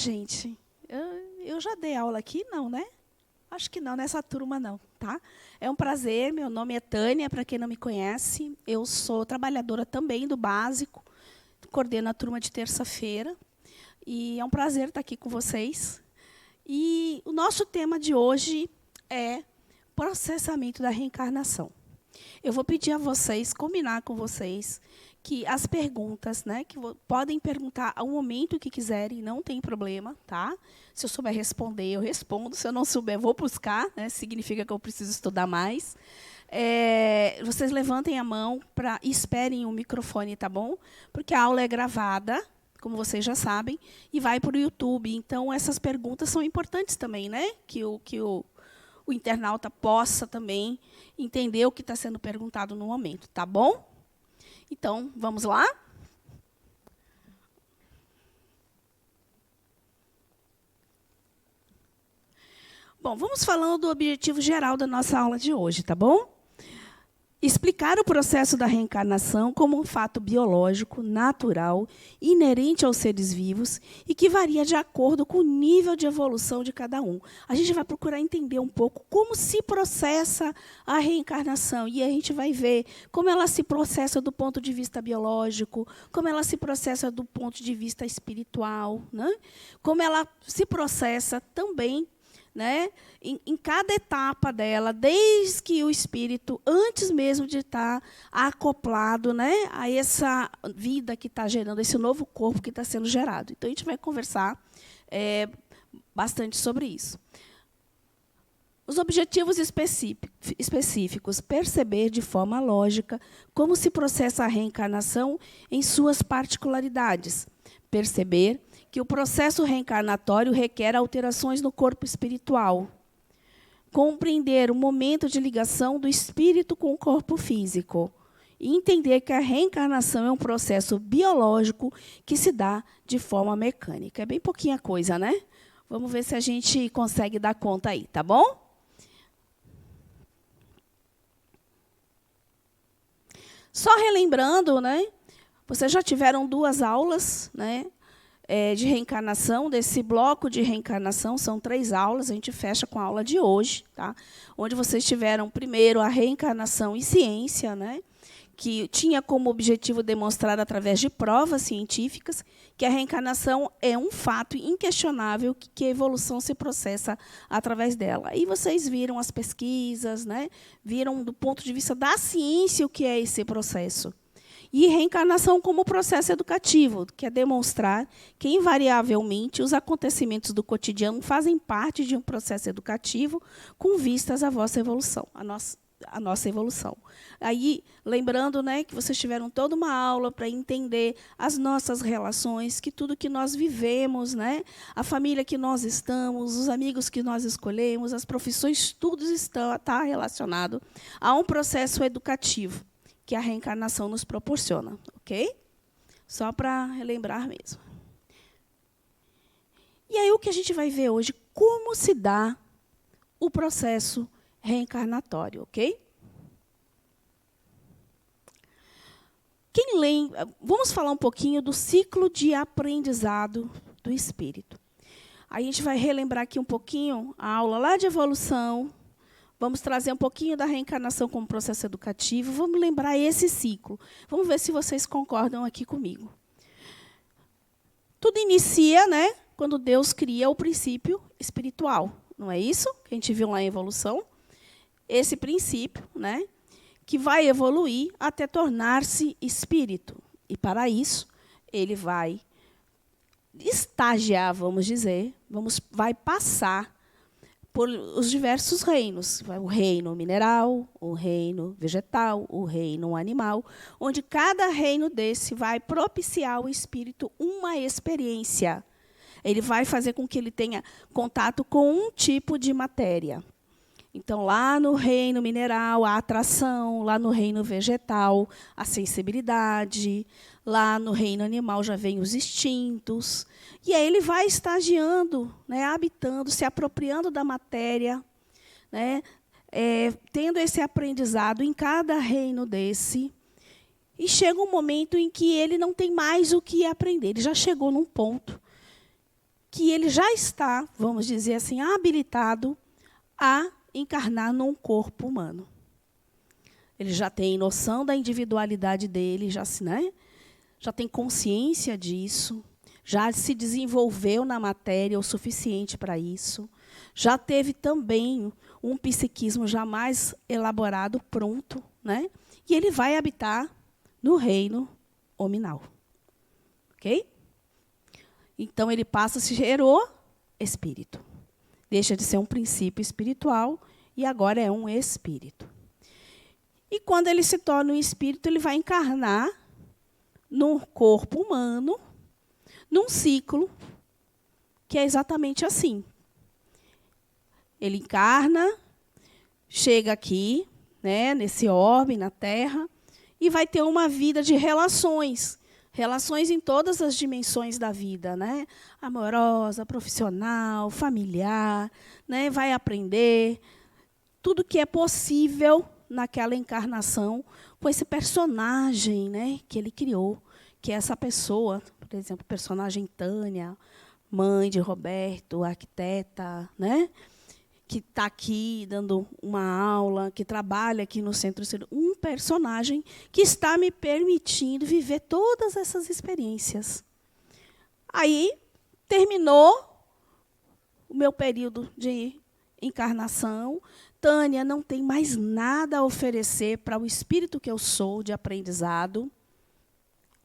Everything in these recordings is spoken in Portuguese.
gente? Eu já dei aula aqui? Não, né? Acho que não, nessa turma não, tá? É um prazer, meu nome é Tânia, para quem não me conhece. Eu sou trabalhadora também do básico, coordeno a turma de terça-feira. E é um prazer estar aqui com vocês. E o nosso tema de hoje é processamento da reencarnação. Eu vou pedir a vocês, combinar com vocês, que as perguntas, né, que podem perguntar ao momento que quiserem, não tem problema, tá? Se eu souber responder, eu respondo. Se eu não souber, vou buscar, né? Significa que eu preciso estudar mais. Vocês levantem a mão e esperem o microfone, tá bom? Porque a aula é gravada, como vocês já sabem, e vai para o YouTube. Então, essas perguntas são importantes também, né? Que o internauta possa também entender o que está sendo perguntado no momento, tá bom? Então, vamos lá? Bom, vamos falando do objetivo geral da nossa aula de hoje, tá bom? Explicar o processo da reencarnação como um fato biológico, natural, inerente aos seres vivos e que varia de acordo com o nível de evolução de cada um. A gente vai procurar entender um pouco como se processa a reencarnação e a gente vai ver como ela se processa do ponto de vista biológico, como ela se processa do ponto de vista espiritual, né? Como ela se processa também, né, em cada etapa dela, desde que o espírito, antes mesmo de estar acoplado, né, a essa vida que está gerando, esse novo corpo que está sendo gerado. Então, a gente vai conversar bastante sobre isso. Os objetivos específicos, perceber de forma lógica como se processa a reencarnação em suas particularidades, perceber que o processo reencarnatório requer alterações no corpo espiritual. Compreender o momento de ligação do espírito com o corpo físico. E entender que a reencarnação é um processo biológico que se dá de forma mecânica. É bem pouquinha coisa, né? Vamos ver se a gente consegue dar conta aí, tá bom? Só relembrando, né? Vocês já tiveram 2 aulas, né? De reencarnação, desse bloco de reencarnação, são 3 aulas, a gente fecha com a aula de hoje, tá? Onde vocês tiveram, primeiro, a reencarnação e ciência, né? Que tinha como objetivo demonstrar, através de provas científicas, que a reencarnação é um fato inquestionável, que a evolução se processa através dela. E vocês viram as pesquisas, né? Viram, do ponto de vista da ciência, o que é esse processo. E reencarnação como processo educativo, que é demonstrar que, invariavelmente, os acontecimentos do cotidiano fazem parte de um processo educativo com vistas à vossa evolução, à nossa evolução. Aí, lembrando, né, que vocês tiveram toda uma aula para entender as nossas relações, que tudo que nós vivemos, né, a família que nós estamos, os amigos que nós escolhemos, as profissões, tudo está relacionado a um processo educativo que a reencarnação nos proporciona, ok? Só para relembrar mesmo. E aí o que a gente vai ver hoje, como se dá o processo reencarnatório, ok? Quem lembra, vamos falar um pouquinho do ciclo de aprendizado do espírito. A gente vai relembrar aqui um pouquinho a aula lá de evolução. Vamos trazer um pouquinho da reencarnação como processo educativo. Vamos lembrar esse ciclo. Vamos ver se vocês concordam aqui comigo. Tudo inicia, né, quando Deus cria o princípio espiritual. Não é isso que a gente viu lá em evolução? Esse princípio, né, que vai evoluir até tornar-se espírito. E, para isso, ele vai estagiar, vamos dizer, vai passar por os diversos reinos, o reino mineral, o reino vegetal, o reino animal, onde cada reino desse vai propiciar ao espírito uma experiência. Ele vai fazer com que ele tenha contato com um tipo de matéria. Então, lá no reino mineral, a atração, lá no reino vegetal, a sensibilidade, lá no reino animal já vem os instintos. E aí ele vai estagiando, né, habitando, se apropriando da matéria, né, tendo esse aprendizado em cada reino desse. E chega um momento em que ele não tem mais o que aprender. Ele já chegou num ponto que ele já está, vamos dizer assim, habilitado a encarnar num corpo humano. Ele já tem noção da individualidade dele, já tem consciência disso, já se desenvolveu na matéria o suficiente para isso, já teve também um psiquismo já mais elaborado, pronto, né? E ele vai habitar no reino hominal. Ok? Então, ele passa a ser o espírito. Deixa de ser um princípio espiritual e agora é um espírito. E quando ele se torna um espírito, ele vai encarnar no corpo humano, num ciclo que é exatamente assim. Ele encarna, chega aqui, né, nesse orbe, na Terra, e vai ter uma vida de relações. Relações em todas as dimensões da vida, né? Amorosa, profissional, familiar, né? Vai aprender tudo que é possível naquela encarnação com esse personagem, né, que ele criou, que é essa pessoa, por exemplo, o personagem Tânia, mãe de Roberto, arquiteta, né, que está aqui dando uma aula, que trabalha aqui no Centro Cirúrgico, um personagem que está me permitindo viver todas essas experiências. Aí, terminou o meu período de encarnação, Tânia não tem mais nada a oferecer para o espírito que eu sou de aprendizado.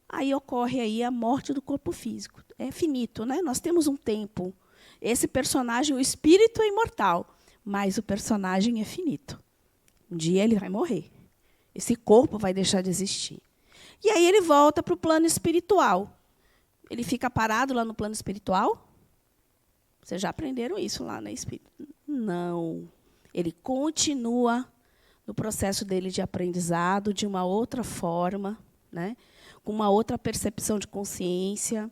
Aí ocorre aí a morte do corpo físico. É finito, né? Nós temos um tempo. Esse personagem, o espírito é imortal, mas o personagem é finito. Um dia ele vai morrer. Esse corpo vai deixar de existir. E aí ele volta para o plano espiritual. Ele fica parado lá no plano espiritual? Vocês já aprenderam isso lá na espírito? Não. Ele continua no processo dele de aprendizado de uma outra forma, né? Com uma outra percepção de consciência,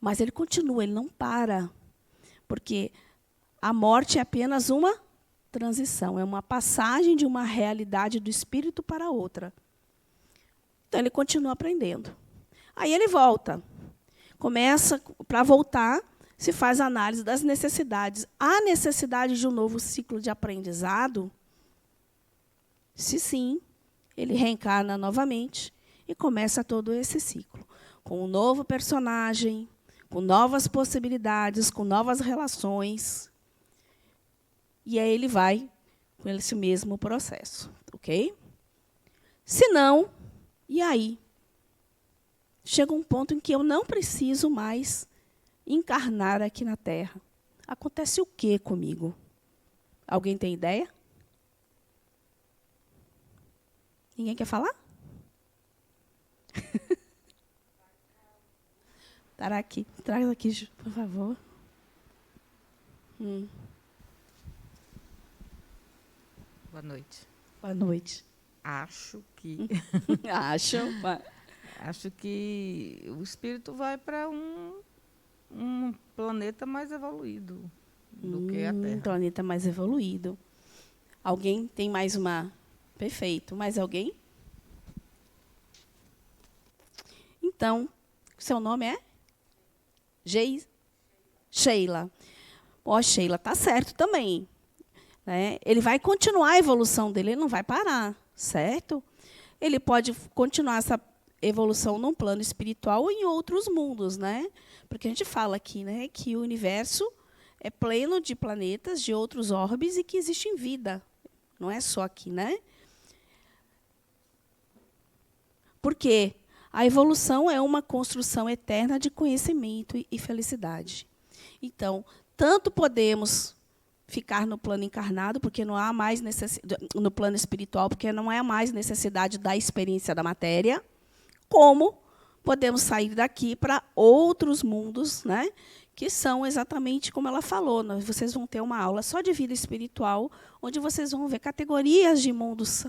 mas ele continua, ele não para. Porque a morte é apenas uma transição, é uma passagem de uma realidade do espírito para outra. Então, ele continua aprendendo. Aí ele volta. Começa, para voltar, se faz a análise das necessidades. Há necessidade de um novo ciclo de aprendizado? Se sim, ele reencarna novamente e começa todo esse ciclo. Com um novo personagem, com novas possibilidades, com novas relações. E aí ele vai com esse mesmo processo. Ok? Se não, e aí? Chega um ponto em que eu não preciso mais encarnar aqui na Terra. Acontece o quê comigo? Alguém tem ideia? Ninguém quer falar? Traz aqui, por favor. Boa noite. Boa noite. Acho que o espírito vai para um planeta mais evoluído do que a Terra. Um planeta mais evoluído. Alguém tem mais uma? Perfeito. Mais alguém? Então, seu nome é? Sheila. Ó, Sheila, tá certo também. Né? Ele vai continuar a evolução dele, ele não vai parar, certo? Ele pode continuar essa evolução num plano espiritual ou em outros mundos, né? Porque a gente fala aqui, né, que o universo é pleno de planetas, de outros orbes e que existe vida. Não é só aqui, né? Por quê? A evolução é uma construção eterna de conhecimento e felicidade. Então, tanto podemos ficar no plano encarnado, porque não há mais no plano espiritual, porque não há mais necessidade da experiência da matéria, como podemos sair daqui para outros mundos, né, que são exatamente como ela falou. Vocês vão ter uma aula só de vida espiritual, onde vocês vão ver categorias de mundos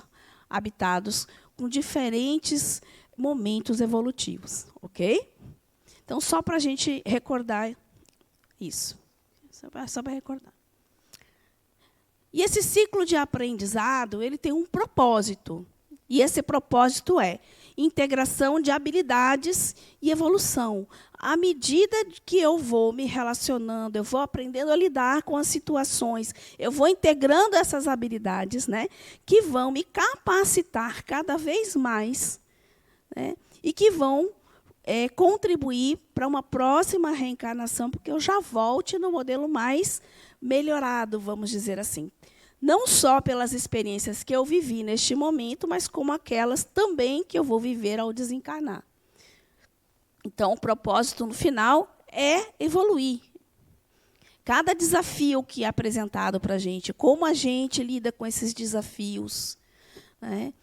habitados com diferentes momentos evolutivos, ok? Então, só para a gente recordar isso. Só para recordar. E esse ciclo de aprendizado, ele tem um propósito. E esse propósito é integração de habilidades e evolução. À medida que eu vou me relacionando, eu vou aprendendo a lidar com as situações, eu vou integrando essas habilidades, né, que vão me capacitar cada vez mais, né, e que vão contribuir para uma próxima reencarnação, porque eu já volte no modelo mais melhorado, vamos dizer assim. Não só pelas experiências que eu vivi neste momento, mas como aquelas também que eu vou viver ao desencarnar. Então, o propósito no final é evoluir. Cada desafio que é apresentado para a gente, como a gente lida com esses desafios, né,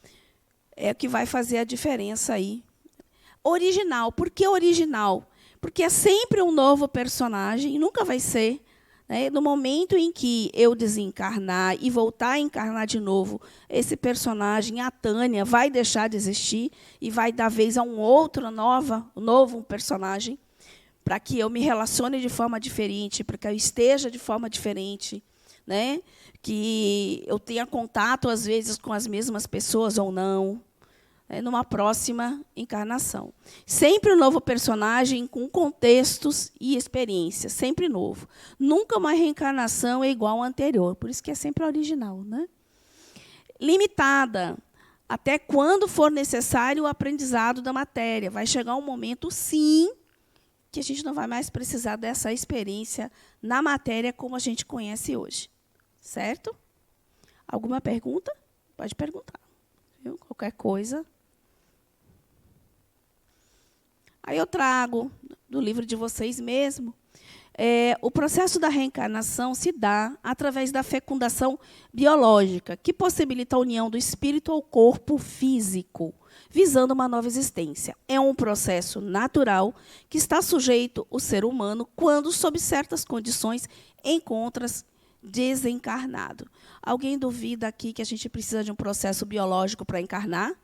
é o que vai fazer a diferença aí. Original. Por que original? Porque é sempre um novo personagem, nunca vai ser. Né? No momento em que eu desencarnar e voltar a encarnar de novo, esse personagem, a Tânia, vai deixar de existir e vai dar vez a um outro novo personagem, para que eu me relacione de forma diferente, para que eu esteja de forma diferente, né? Que eu tenha contato, às vezes, com as mesmas pessoas ou não, numa próxima encarnação. Sempre um novo personagem com contextos e experiências, sempre novo. Nunca uma reencarnação é igual à anterior, por isso que é sempre original. Né? Limitada, até quando for necessário o aprendizado da matéria. Vai chegar um momento, sim, que a gente não vai mais precisar dessa experiência na matéria como a gente conhece hoje. Certo? Alguma pergunta? Pode perguntar. Viu? Qualquer coisa. Aí eu trago, do livro de vocês mesmo, o processo da reencarnação se dá através da fecundação biológica, que possibilita a união do espírito ao corpo físico, visando uma nova existência. É um processo natural que está sujeito o ser humano quando, sob certas condições, encontra-se desencarnado. Alguém duvida aqui que a gente precisa de um processo biológico para encarnar?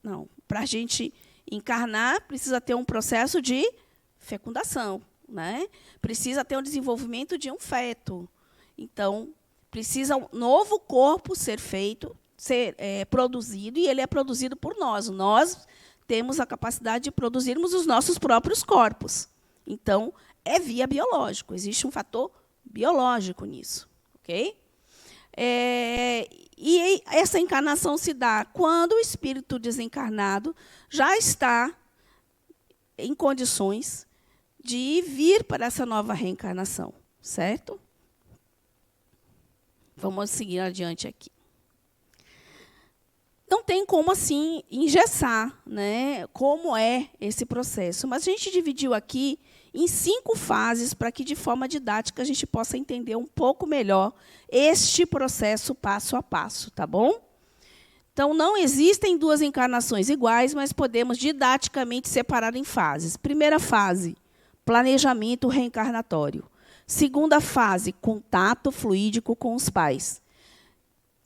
Não. Para a gente encarnar, precisa ter um processo de fecundação, né? Precisa ter um desenvolvimento de um feto. Então, precisa um novo corpo ser feito, ser produzido, e ele é produzido por nós. Nós temos a capacidade de produzirmos os nossos próprios corpos. Então, é via biológico. Existe um fator biológico nisso. Ok? E essa encarnação se dá quando o espírito desencarnado já está em condições de vir para essa nova reencarnação, certo? Vamos seguir adiante aqui. Não tem como, assim, engessar, né, como é esse processo. Mas a gente dividiu aqui em 5 fases para que, de forma didática, a gente possa entender um pouco melhor este processo passo a passo, tá bom? Então, não existem 2 encarnações iguais, mas podemos didaticamente separar em fases. Primeira fase, planejamento reencarnatório. Segunda fase, contato fluídico com os pais.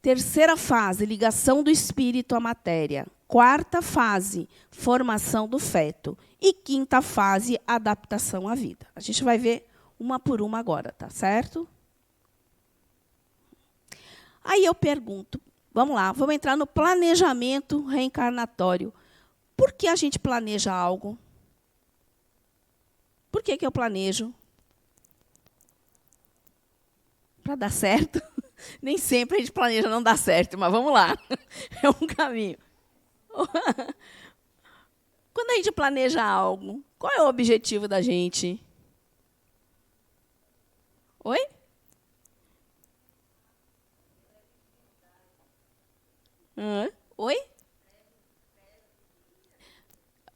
Terceira fase, ligação do espírito à matéria. Quarta fase, formação do feto. E quinta fase, adaptação à vida. A gente vai ver uma por uma agora, tá certo? Aí eu pergunto, vamos lá, vamos entrar no planejamento reencarnatório. Por que a gente planeja algo? Por que eu planejo? Para dar certo? Nem sempre a gente planeja não dar certo, mas vamos lá. É um caminho. Quando a gente planeja algo, qual é o objetivo da gente? Oi? Oi?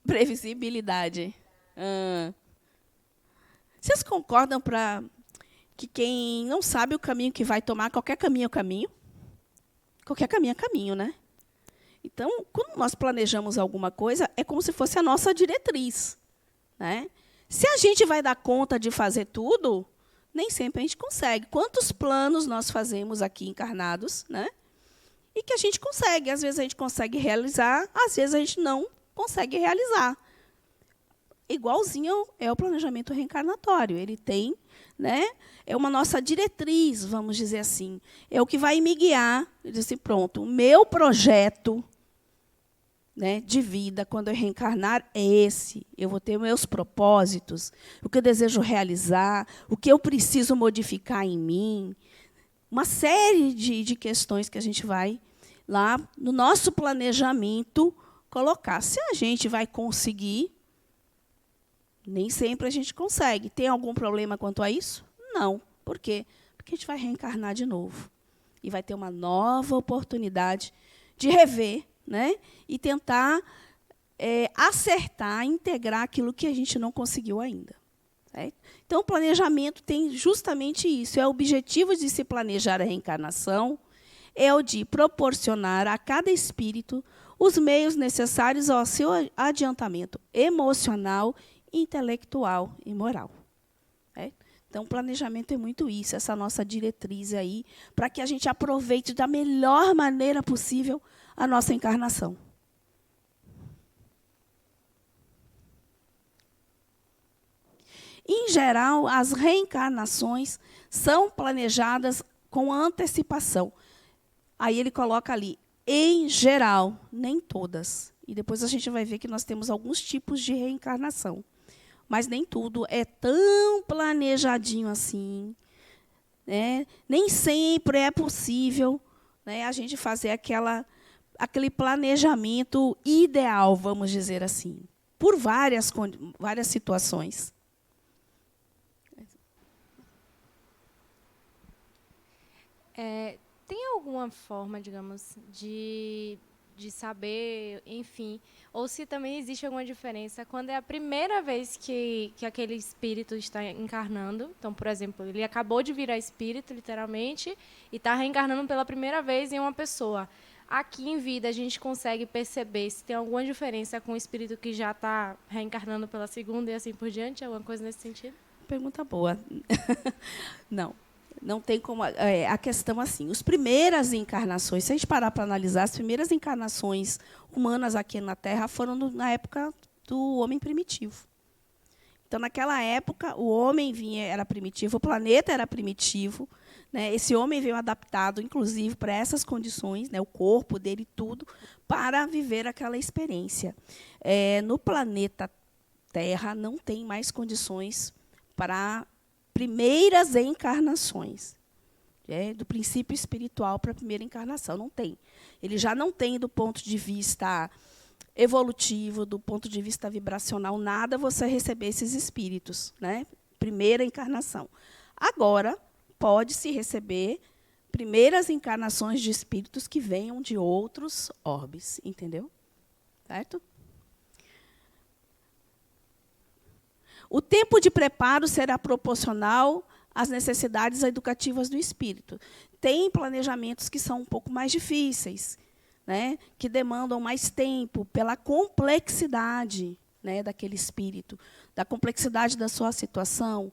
Previsibilidade. Vocês concordam para que quem não sabe o caminho que vai tomar, qualquer caminho é caminho? Qualquer caminho é caminho, né? Então, quando nós planejamos alguma coisa, é como se fosse a nossa diretriz. Né? Se a gente vai dar conta de fazer tudo, nem sempre a gente consegue. Quantos planos nós fazemos aqui encarnados, né? E que a gente consegue. Às vezes a gente consegue realizar, às vezes a gente não consegue realizar. Igualzinho é o planejamento reencarnatório. Ele tem, né? É uma nossa diretriz, vamos dizer assim. É o que vai me guiar. Eu disse, pronto, o meu projeto né, de vida, quando eu reencarnar, é esse. Eu vou ter meus propósitos, o que eu desejo realizar, o que eu preciso modificar em mim. Uma série de questões que a gente vai, lá no nosso planejamento, colocar. Se a gente vai conseguir, nem sempre a gente consegue. Tem algum problema quanto a isso? Não. Por quê? Porque a gente vai reencarnar de novo. E vai ter uma nova oportunidade de rever, né, e tentar acertar, integrar aquilo que a gente não conseguiu ainda. Certo? Então, o planejamento tem justamente isso. É o objetivo de se planejar a reencarnação, é o de proporcionar a cada espírito os meios necessários ao seu adiantamento emocional, intelectual e moral. Então, o planejamento é muito isso, essa nossa diretriz aí, para que a gente aproveite da melhor maneira possível a nossa encarnação. Em geral, as reencarnações são planejadas com antecipação. Aí ele coloca ali, em geral, nem todas. E depois a gente vai ver que nós temos alguns tipos de reencarnação. Mas nem tudo é tão planejadinho assim, né? Nem sempre é possível, né, a gente fazer aquele planejamento ideal, vamos dizer assim, por várias situações. Tem alguma forma, digamos, de saber, enfim, ou se também existe alguma diferença quando é a primeira vez que aquele espírito está encarnando? Então, por exemplo, ele acabou de virar espírito, literalmente, e está reencarnando pela primeira vez em uma pessoa. Aqui em vida, a gente consegue perceber se tem alguma diferença com o espírito que já está reencarnando pela segunda e assim por diante? Alguma coisa nesse sentido? Pergunta boa. Não tem como. A questão assim, as primeiras encarnações, se a gente parar para analisar, as primeiras encarnações humanas aqui na Terra foram na época do homem primitivo. Então, naquela época, o homem era primitivo, o planeta era primitivo, né? Esse homem veio adaptado, inclusive, para essas condições, né? O corpo dele, tudo, para viver aquela experiência. No planeta Terra, não tem mais condições para primeiras encarnações, do princípio espiritual para a primeira encarnação. Não tem. Ele já não tem, do ponto de vista evolutivo, do ponto de vista vibracional, nada você receber esses espíritos, né? Primeira encarnação. Agora, pode-se receber primeiras encarnações de espíritos que venham de outros orbes, entendeu? Certo? O tempo de preparo será proporcional às necessidades educativas do espírito. Tem planejamentos que são um pouco mais difíceis, né, que demandam mais tempo pela complexidade, né, daquele espírito, da complexidade da sua situação.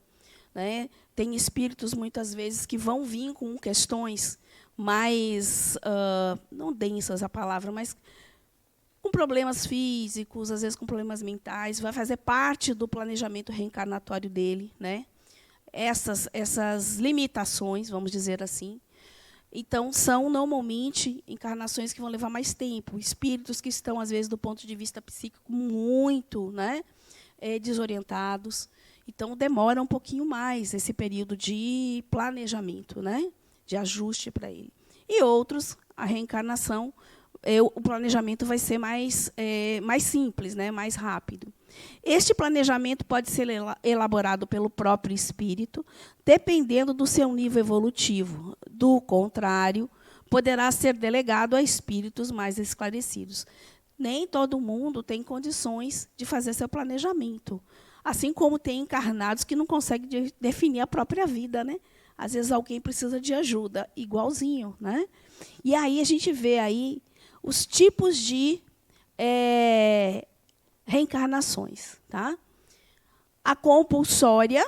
Né? Tem espíritos, muitas vezes, que vão vir com questões mais, não densas a palavra, mas com problemas físicos, às vezes com problemas mentais, vai fazer parte do planejamento reencarnatório dele, né? Essas limitações, vamos dizer assim. Então, são, normalmente, encarnações que vão levar mais tempo. Espíritos que estão, às vezes, do ponto de vista psíquico, muito, né, desorientados. Então, demora um pouquinho mais esse período de planejamento, né, de ajuste para ele. E outros, a reencarnação, o planejamento vai ser mais simples, né, mais rápido. Este planejamento pode ser elaborado pelo próprio espírito, dependendo do seu nível evolutivo. Do contrário, poderá ser delegado a espíritos mais esclarecidos. Nem todo mundo tem condições de fazer seu planejamento. Assim como tem encarnados que não conseguem definir a própria vida, né? Às vezes alguém precisa de ajuda, igualzinho, né? E aí a gente vê aí os tipos de reencarnações. Tá? A compulsória,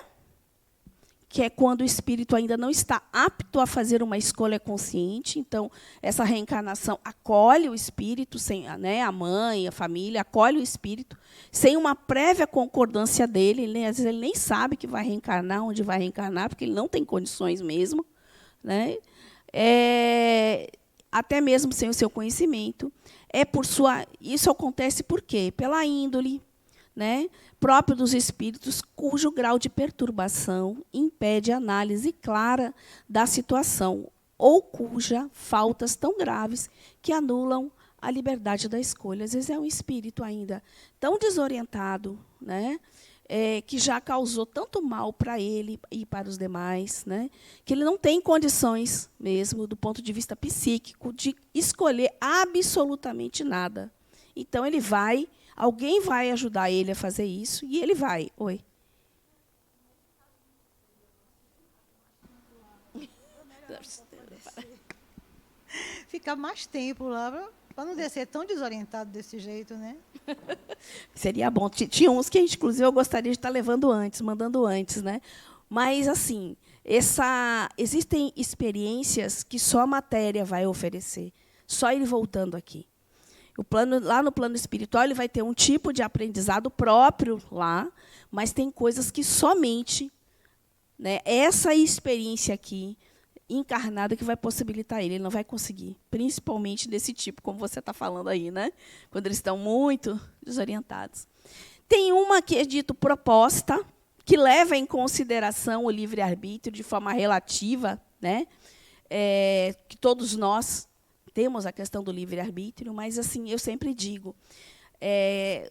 que é quando o espírito ainda não está apto a fazer uma escolha consciente. Então, essa reencarnação acolhe o espírito, né, a mãe, a família, acolhe o espírito, sem uma prévia concordância dele. Às vezes ele nem sabe que vai reencarnar, onde vai reencarnar, porque ele não tem condições mesmo. Né? até mesmo sem o seu conhecimento. Isso acontece por quê? Pela índole, né, próprio dos espíritos, cujo grau de perturbação impede a análise clara da situação, ou cuja faltas tão graves que anulam a liberdade da escolha. Às vezes é um espírito ainda tão desorientado, né, que já causou tanto mal para ele e para os demais, né, que ele não tem condições mesmo, do ponto de vista psíquico, de escolher absolutamente nada. Então, alguém vai ajudar ele a fazer isso, e ele vai. Oi. Ficar mais tempo lá, para não descer tão desorientado desse jeito, né? Seria bom. Tinha uns que, inclusive, eu gostaria de estar mandando antes, né? Mas, assim, existem experiências que só a matéria vai oferecer, só ele voltando aqui. Lá no plano espiritual, ele vai ter um tipo de aprendizado próprio lá, mas tem coisas que somente, né, essa experiência aqui, encarnada, que vai possibilitar ele. Ele não vai conseguir, principalmente desse tipo, como você está falando aí, né? Quando eles estão muito desorientados. Tem uma que é dito proposta, que leva em consideração o livre-arbítrio de forma relativa, né? Que todos nós temos a questão do livre-arbítrio, mas, assim, eu sempre digo,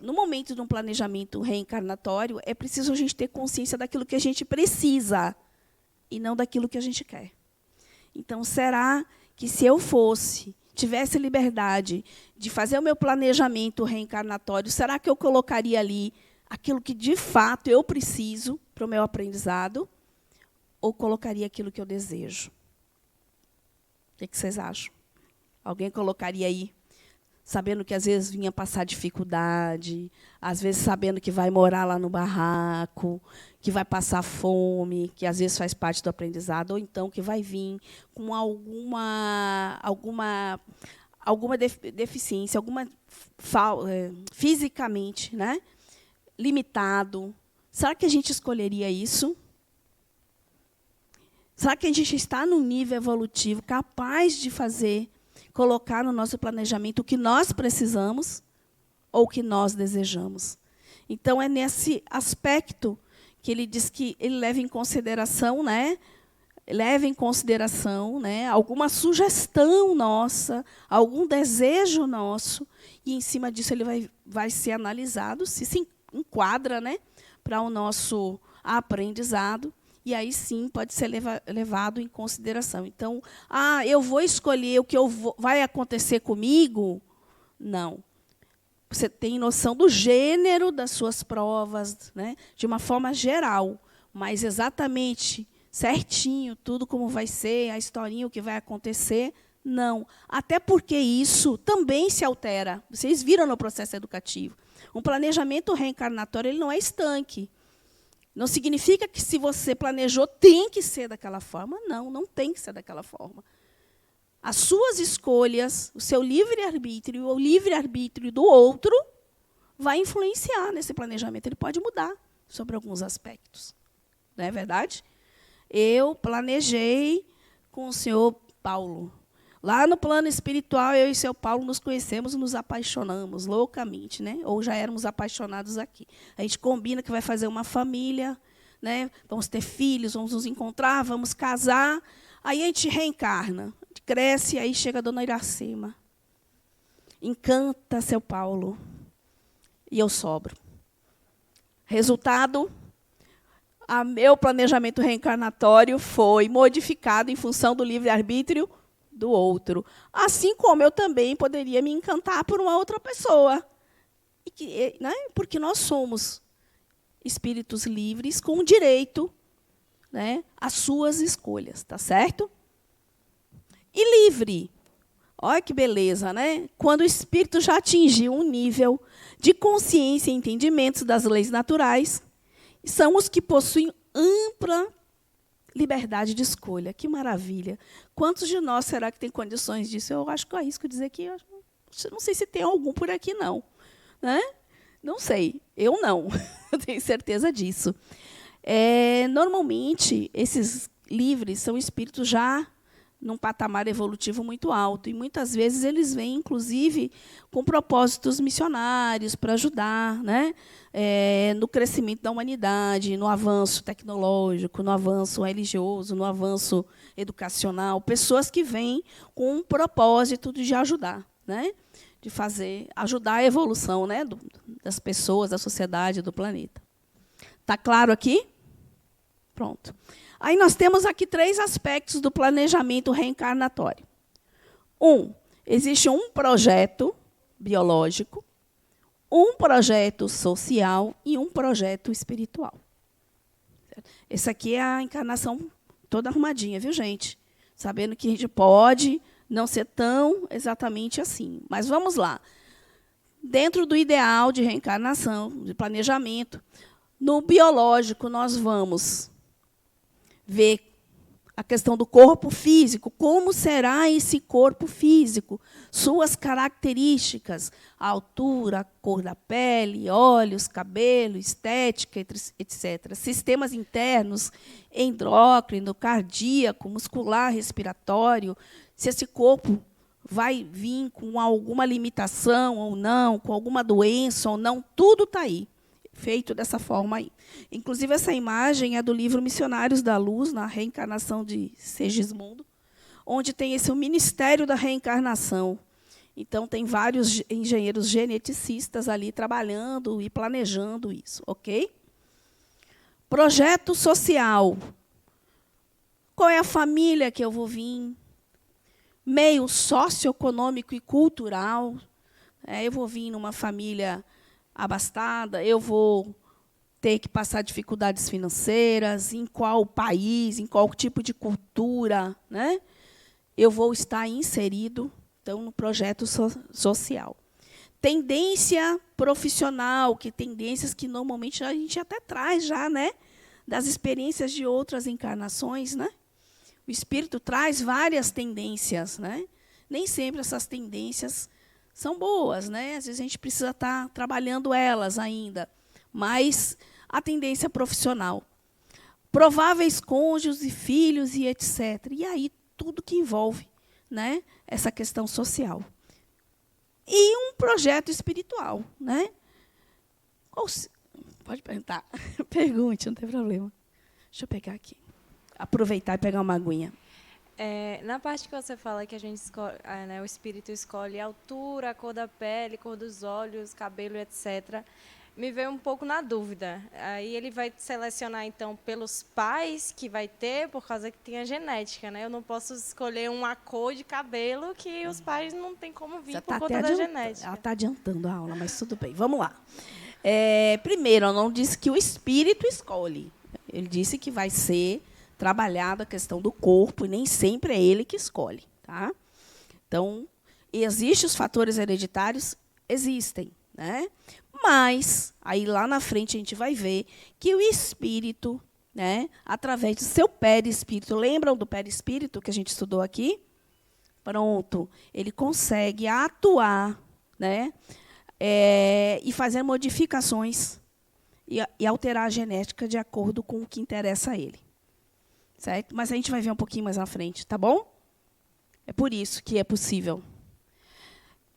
no momento de um planejamento reencarnatório, é preciso a gente ter consciência daquilo que a gente precisa e não daquilo que a gente quer. Então, será que, se eu tivesse liberdade de fazer o meu planejamento reencarnatório, será que eu colocaria ali aquilo que, de fato, eu preciso para o meu aprendizado, ou colocaria aquilo que eu desejo? O que vocês acham? Alguém colocaria aí, sabendo que, às vezes, vinha passar dificuldade, às vezes sabendo que vai morar lá no barraco, que vai passar fome, que, às vezes, faz parte do aprendizado, ou então que vai vir com alguma deficiência, fisicamente, né, limitado. Será que a gente escolheria isso? Será que a gente está num nível evolutivo capaz de colocar no nosso planejamento o que nós precisamos ou o que nós desejamos? Então, é nesse aspecto que ele diz que ele leva em consideração, né, alguma sugestão nossa, algum desejo nosso, e, em cima disso, ele vai ser analisado, se enquadra, né, para o nosso aprendizado, e aí sim pode ser levado em consideração. Então, eu vou escolher o que vai acontecer comigo? Não. Você tem noção do gênero das suas provas, né, de uma forma geral, mas exatamente, certinho, tudo como vai ser, a historinha, o que vai acontecer, não. Até porque isso também se altera. Vocês viram no processo educativo. Um planejamento reencarnatório, ele não é estanque. Não significa que, se você planejou, tem que ser daquela forma. Não, não tem que ser daquela forma. As suas escolhas, o seu livre-arbítrio, o livre-arbítrio do outro, vai influenciar nesse planejamento. Ele pode mudar sobre alguns aspectos. Não é verdade? Eu planejei com o senhor Paulo. Lá no plano espiritual, eu e o senhor Paulo nos conhecemos e nos apaixonamos loucamente, né? Ou já éramos apaixonados aqui. A gente combina que vai fazer uma família, né? Vamos ter filhos, vamos nos encontrar, vamos casar. Aí a gente reencarna, a gente cresce, aí chega a dona Iracema. Encanta seu Paulo. E eu sobro. Resultado, meu planejamento reencarnatório foi modificado em função do livre-arbítrio do outro. Assim como eu também poderia me encantar por uma outra pessoa. Né? Porque nós somos espíritos livres com direito, né, às suas escolhas, tá certo? E livre. Olha que beleza, né? Quando o espírito já atingiu um nível de consciência e entendimentos das leis naturais, são os que possuem ampla liberdade de escolha. Que maravilha. Quantos de nós será que tem condições disso? Eu acho que eu arrisco dizer que não sei se tem algum por aqui, não. Né? Não sei. Eu não. Eu tenho certeza disso. Normalmente, esses livres são espíritos já num patamar evolutivo muito alto. E, muitas vezes, eles vêm, inclusive, com propósitos missionários para ajudar, né, no crescimento da humanidade, no avanço tecnológico, no avanço religioso, no avanço educacional. Pessoas que vêm com um propósito de ajudar, né, de ajudar a evolução, né, das pessoas, da sociedade, do planeta. Está claro aqui? Pronto. Aí nós temos aqui 3 aspectos do planejamento reencarnatório. Existe um projeto biológico, um projeto social e um projeto espiritual. Esse aqui é a encarnação toda arrumadinha, viu, gente? Sabendo que a gente pode não ser tão exatamente assim. Mas vamos lá. Dentro do ideal de reencarnação, de planejamento, no biológico, nós vamos ver a questão do corpo físico, como será esse corpo físico, suas características, a altura, a cor da pele, olhos, cabelo, estética, etc. Sistemas internos, endócrino, cardíaco, muscular, respiratório, se esse corpo vai vir com alguma limitação ou não, com alguma doença ou não, tudo está aí, feito dessa forma aí. Inclusive, essa imagem é do livro Missionários da Luz, na reencarnação de Segismundo, onde tem esse o Ministério da Reencarnação. Então, tem vários engenheiros geneticistas ali trabalhando e planejando isso, ok? Projeto social. Qual é a família que eu vou vir? Meio socioeconômico e cultural. Eu vou vir numa família abastada, eu vou ter que passar dificuldades financeiras, em qual país, em qual tipo de cultura, né, eu vou estar inserido, então, no projeto social. Tendência profissional, tendências que normalmente a gente até traz já, né, das experiências de outras encarnações, né? O espírito traz várias tendências, né? Nem sempre essas tendências são boas, né? Às vezes a gente precisa estar trabalhando elas ainda, mas a tendência profissional. Prováveis cônjuges e filhos e etc. E aí tudo que envolve, né, essa questão social. E um projeto espiritual, né? Pode perguntar. Pergunte, não tem problema. Deixa eu pegar aqui. Aproveitar e pegar uma aguinha. Na parte que você fala que a gente escolhe, né, o espírito escolhe a altura, a cor da pele, cor dos olhos, cabelo, etc., me veio um pouco na dúvida. Aí ele vai selecionar, então, pelos pais que vai ter, por causa que tem a genética, né? Eu não posso escolher uma cor de cabelo que os pais não têm como vir por conta da genética. Ela está adiantando a aula, mas tudo bem. Vamos lá. Primeiro, eu não disse que o espírito escolhe. Ele disse que vai ser trabalhada a questão do corpo, e nem sempre é ele que escolhe. Tá? Então, existem os fatores hereditários? Existem. Né? Mas, aí lá na frente, a gente vai ver que o espírito, né, através do seu perispírito, lembram do perispírito que a gente estudou aqui? Pronto, ele consegue atuar, né, e fazer modificações e alterar a genética de acordo com o que interessa a ele. Certo? Mas a gente vai ver um pouquinho mais na frente, tá bom? É por isso que é possível.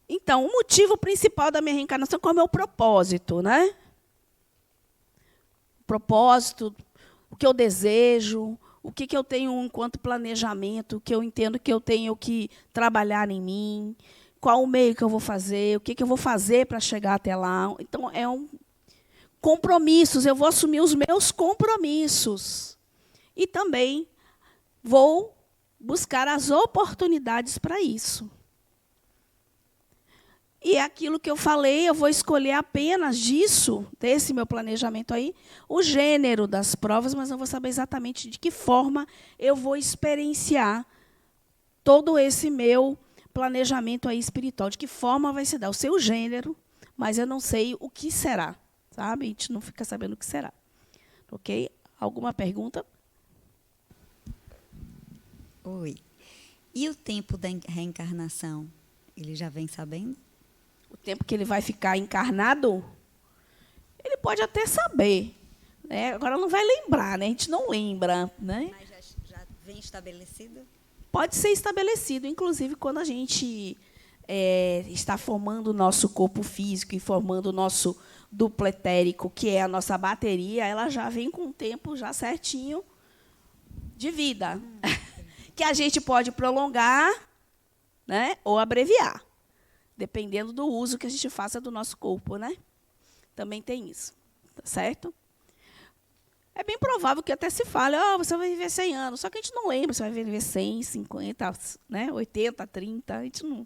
Então, o motivo principal da minha reencarnação, qual é o meu propósito, né? O propósito, o que eu desejo, o que eu tenho enquanto planejamento, o que eu entendo que eu tenho que trabalhar em mim, qual o meio que eu vou fazer, o que eu vou fazer para chegar até lá. Então, compromissos, eu vou assumir os meus compromissos. E também vou buscar as oportunidades para isso. E é aquilo que eu falei, eu vou escolher apenas disso, desse meu planejamento aí, o gênero das provas, mas não vou saber exatamente de que forma eu vou experienciar todo esse meu planejamento aí espiritual, de que forma vai se dar o seu gênero, mas eu não sei o que será, sabe? A gente não fica sabendo o que será. Ok? Alguma pergunta? Oi. E o tempo da reencarnação? Ele já vem sabendo? O tempo que ele vai ficar encarnado, ele pode até saber, né? Agora não vai lembrar, né? A gente não lembra, né? Mas já vem estabelecido? pode ser estabelecido, inclusive, quando a gente está formando o nosso corpo físico e formando o nosso duplo etérico, que é a nossa bateria, ela já vem com um tempo já certinho de vida, que a gente pode prolongar, né, ou abreviar, dependendo do uso que a gente faça do nosso corpo, né? Também tem isso, tá certo? É bem provável que até se fale, você vai viver 100 anos, só que a gente não lembra se vai viver 100, 50, né, 80, 30, a gente não...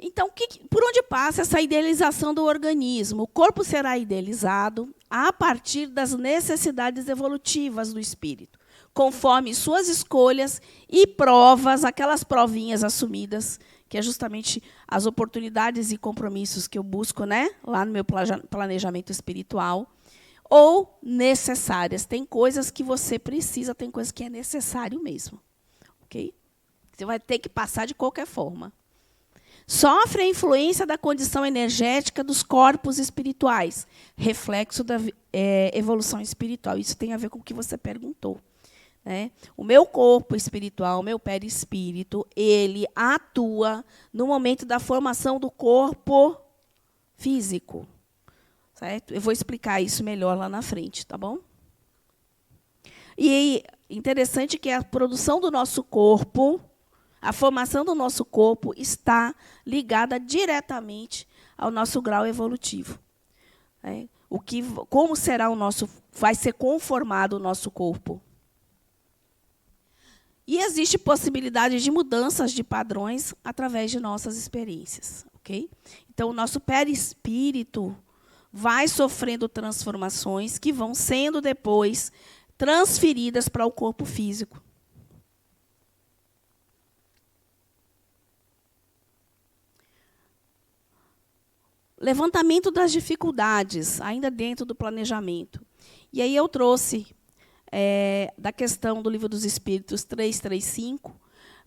Então, por onde passa essa idealização do organismo? O corpo será idealizado a partir das necessidades evolutivas do espírito, conforme suas escolhas e provas, aquelas provinhas assumidas, que é justamente as oportunidades e compromissos que eu busco, né, lá no meu planejamento espiritual, ou necessárias. Tem coisas que você precisa, tem coisas que é necessário mesmo. Ok? Você vai ter que passar de qualquer forma. Sofre a influência da condição energética dos corpos espirituais, reflexo da evolução espiritual. Isso tem a ver com o que você perguntou, né? O meu corpo espiritual, o meu perispírito, ele atua no momento da formação do corpo físico. Certo? Eu vou explicar isso melhor lá na frente, tá bom? E interessante que a produção do nosso corpo, a formação do nosso corpo está ligada diretamente ao nosso grau evolutivo. Como será vai ser conformado o nosso corpo? E existe possibilidade de mudanças de padrões através de nossas experiências, ok? Então, o nosso perispírito vai sofrendo transformações que vão sendo depois transferidas para o corpo físico. Levantamento das dificuldades, ainda dentro do planejamento. E aí eu trouxe, da questão do Livro dos Espíritos 335,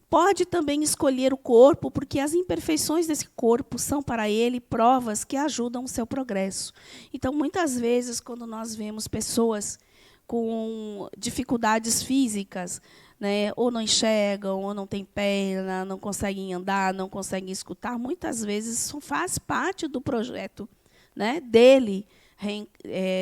pode também escolher o corpo, porque as imperfeições desse corpo são para ele provas que ajudam o seu progresso. Então, muitas vezes, quando nós vemos pessoas com dificuldades físicas, né, ou não enxergam, ou não têm perna, não conseguem andar, não conseguem escutar, muitas vezes isso faz parte do projeto, né, dele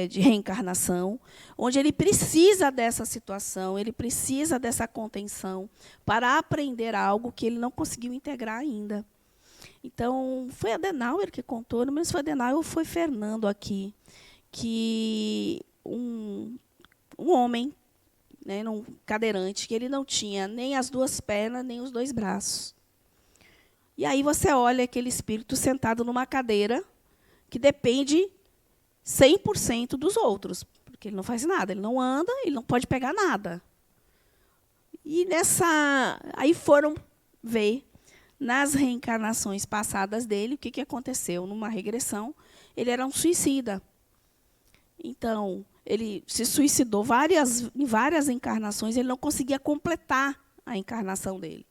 de reencarnação, onde ele precisa dessa situação, ele precisa dessa contenção para aprender algo que ele não conseguiu integrar ainda. Então, foi Adenauer que contou, não sei se foi Adenauer ou foi Fernando aqui, que um homem, né, um cadeirante, que ele não tinha nem as duas pernas, nem os dois braços. E aí você olha aquele espírito sentado numa cadeira que depende 100% dos outros, porque ele não faz nada, ele não anda, ele não pode pegar nada. E aí foram ver, nas reencarnações passadas dele, o que aconteceu. Numa regressão, ele era um suicida. Então, ele se suicidou em várias encarnações, ele não conseguia completar a encarnação dele.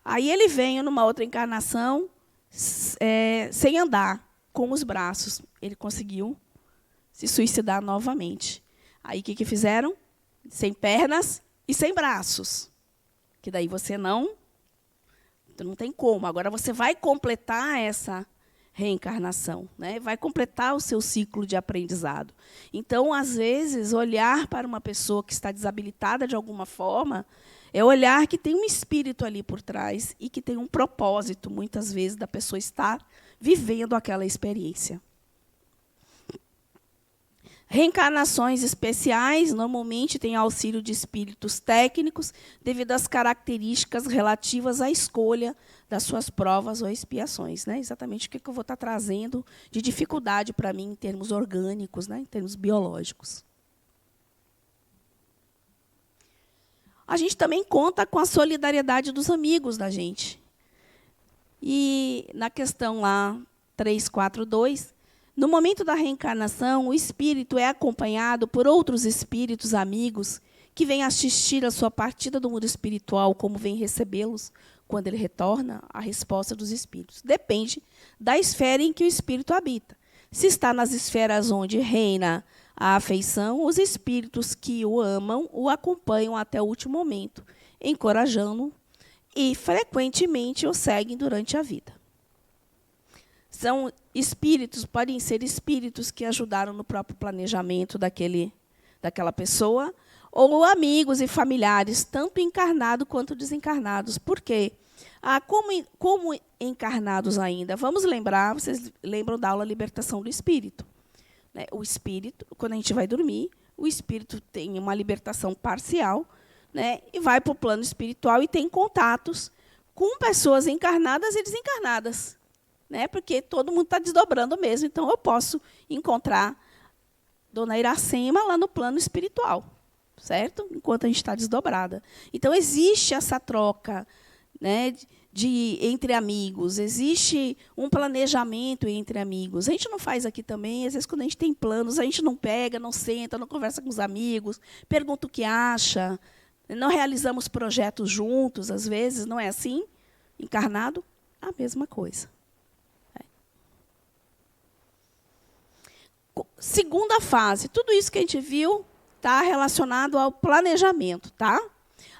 Aí ele veio numa outra encarnação, sem andar, com os braços. Ele conseguiu se suicidar novamente. Aí o que fizeram? Sem pernas e sem braços. Que daí você não tem como. Agora você vai completar essa reencarnação, né? Vai completar o seu ciclo de aprendizado. Então, às vezes, olhar para uma pessoa que está desabilitada de alguma forma é olhar que tem um espírito ali por trás e que tem um propósito, muitas vezes, da pessoa estar vivendo aquela experiência. Reencarnações especiais normalmente têm auxílio de espíritos técnicos devido às características relativas à escolha das suas provas ou expiações, né? Exatamente o que eu vou estar trazendo de dificuldade para mim em termos orgânicos, né? Em termos biológicos. A gente também conta com a solidariedade dos amigos da gente. E na questão lá 342, no momento da reencarnação, o espírito é acompanhado por outros espíritos amigos que vêm assistir a sua partida do mundo espiritual, como vêm recebê-los quando ele retorna. A resposta dos espíritos depende da esfera em que o espírito habita. Se está nas esferas onde reina a afeição, os espíritos que o amam o acompanham até o último momento, encorajando-o e, frequentemente, o seguem durante a vida. São espíritos, podem ser espíritos que ajudaram no próprio planejamento daquela pessoa, ou amigos e familiares, tanto encarnados quanto desencarnados. Por quê? Como encarnados ainda? Vamos lembrar, vocês lembram da aula Libertação do Espírito. Né? O espírito, quando a gente vai dormir, o espírito tem uma libertação parcial, né? E vai para o plano espiritual e tem contatos com pessoas encarnadas e desencarnadas. Né? Porque todo mundo está desdobrando mesmo, então eu posso encontrar Dona Iracema lá no plano espiritual, certo? Enquanto a gente está desdobrada. Então, existe essa troca, né, entre amigos, existe um planejamento entre amigos. A gente não faz aqui também, às vezes, quando a gente tem planos, a gente não pega, não senta, não conversa com os amigos, pergunta o que acha, não realizamos projetos juntos, às vezes, não é assim? Encarnado, a mesma coisa. Segunda fase, tudo isso que a gente viu está relacionado ao planejamento, tá?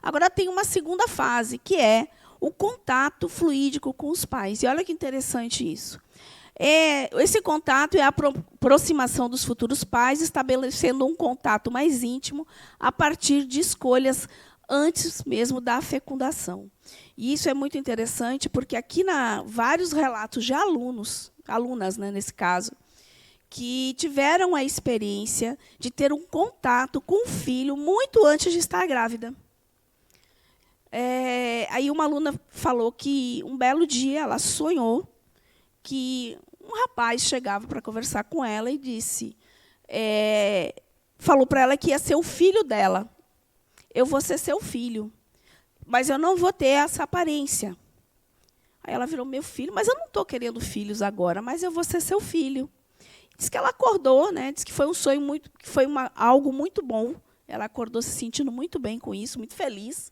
Agora tem uma segunda fase, que é o contato fluídico com os pais. E olha que interessante isso. Esse contato é a aproximação dos futuros pais, estabelecendo um contato mais íntimo a partir de escolhas antes mesmo da fecundação. E isso é muito interessante, porque aqui vários relatos de alunas, né, nesse caso, que tiveram a experiência de ter um contato com o filho muito antes de estar grávida. Aí uma aluna falou que um belo dia ela sonhou que um rapaz chegava para conversar com ela e disse, falou para ela que ia ser o filho dela. Eu vou ser seu filho, mas eu não vou ter essa aparência. Aí ela virou, meu filho, mas eu não estou querendo filhos agora, mas eu vou ser seu filho. Diz que ela acordou, né? Diz que foi um sonho algo muito bom. Ela acordou se sentindo muito bem com isso, muito feliz.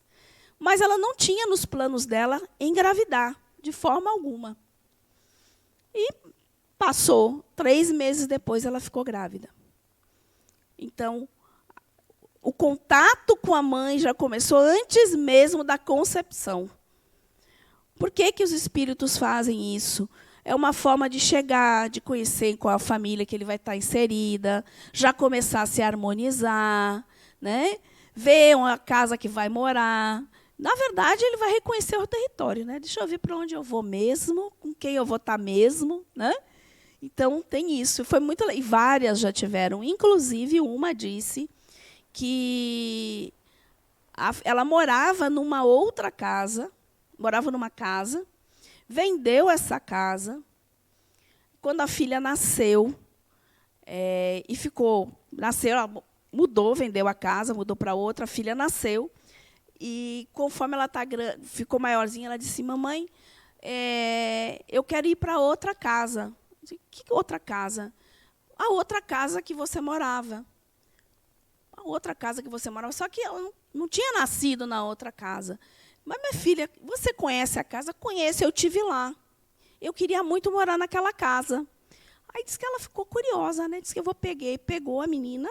Mas ela não tinha nos planos dela engravidar, de forma alguma. E passou. 3 meses depois, ela ficou grávida. Então, o contato com a mãe já começou antes mesmo da concepção. Por que os espíritos fazem isso? É uma forma de chegar, de conhecer em qual família que ele vai estar inserida, já começar a se harmonizar, né? Ver uma casa que vai morar. Na verdade, ele vai reconhecer o território, né? Deixa eu ver para onde eu vou mesmo, com quem eu vou estar mesmo, né? Então, tem isso. Foi muito, e várias já tiveram. Inclusive, uma disse que ela morava numa outra casa, morava numa casa, vendeu essa casa. Quando a filha nasceu, ela mudou, vendeu a casa, mudou para outra, a filha nasceu. E, conforme ela ficou maiorzinha, ela disse, mamãe, eu quero ir para outra casa. Eu disse, que outra casa? A outra casa que você morava. A outra casa que você morava. Só que ela não tinha nascido na outra casa. Mas, minha filha, você conhece a casa? Conheço, eu estive lá. Eu queria muito morar naquela casa. Aí disse que ela ficou curiosa, né? Disse que pegou a menina,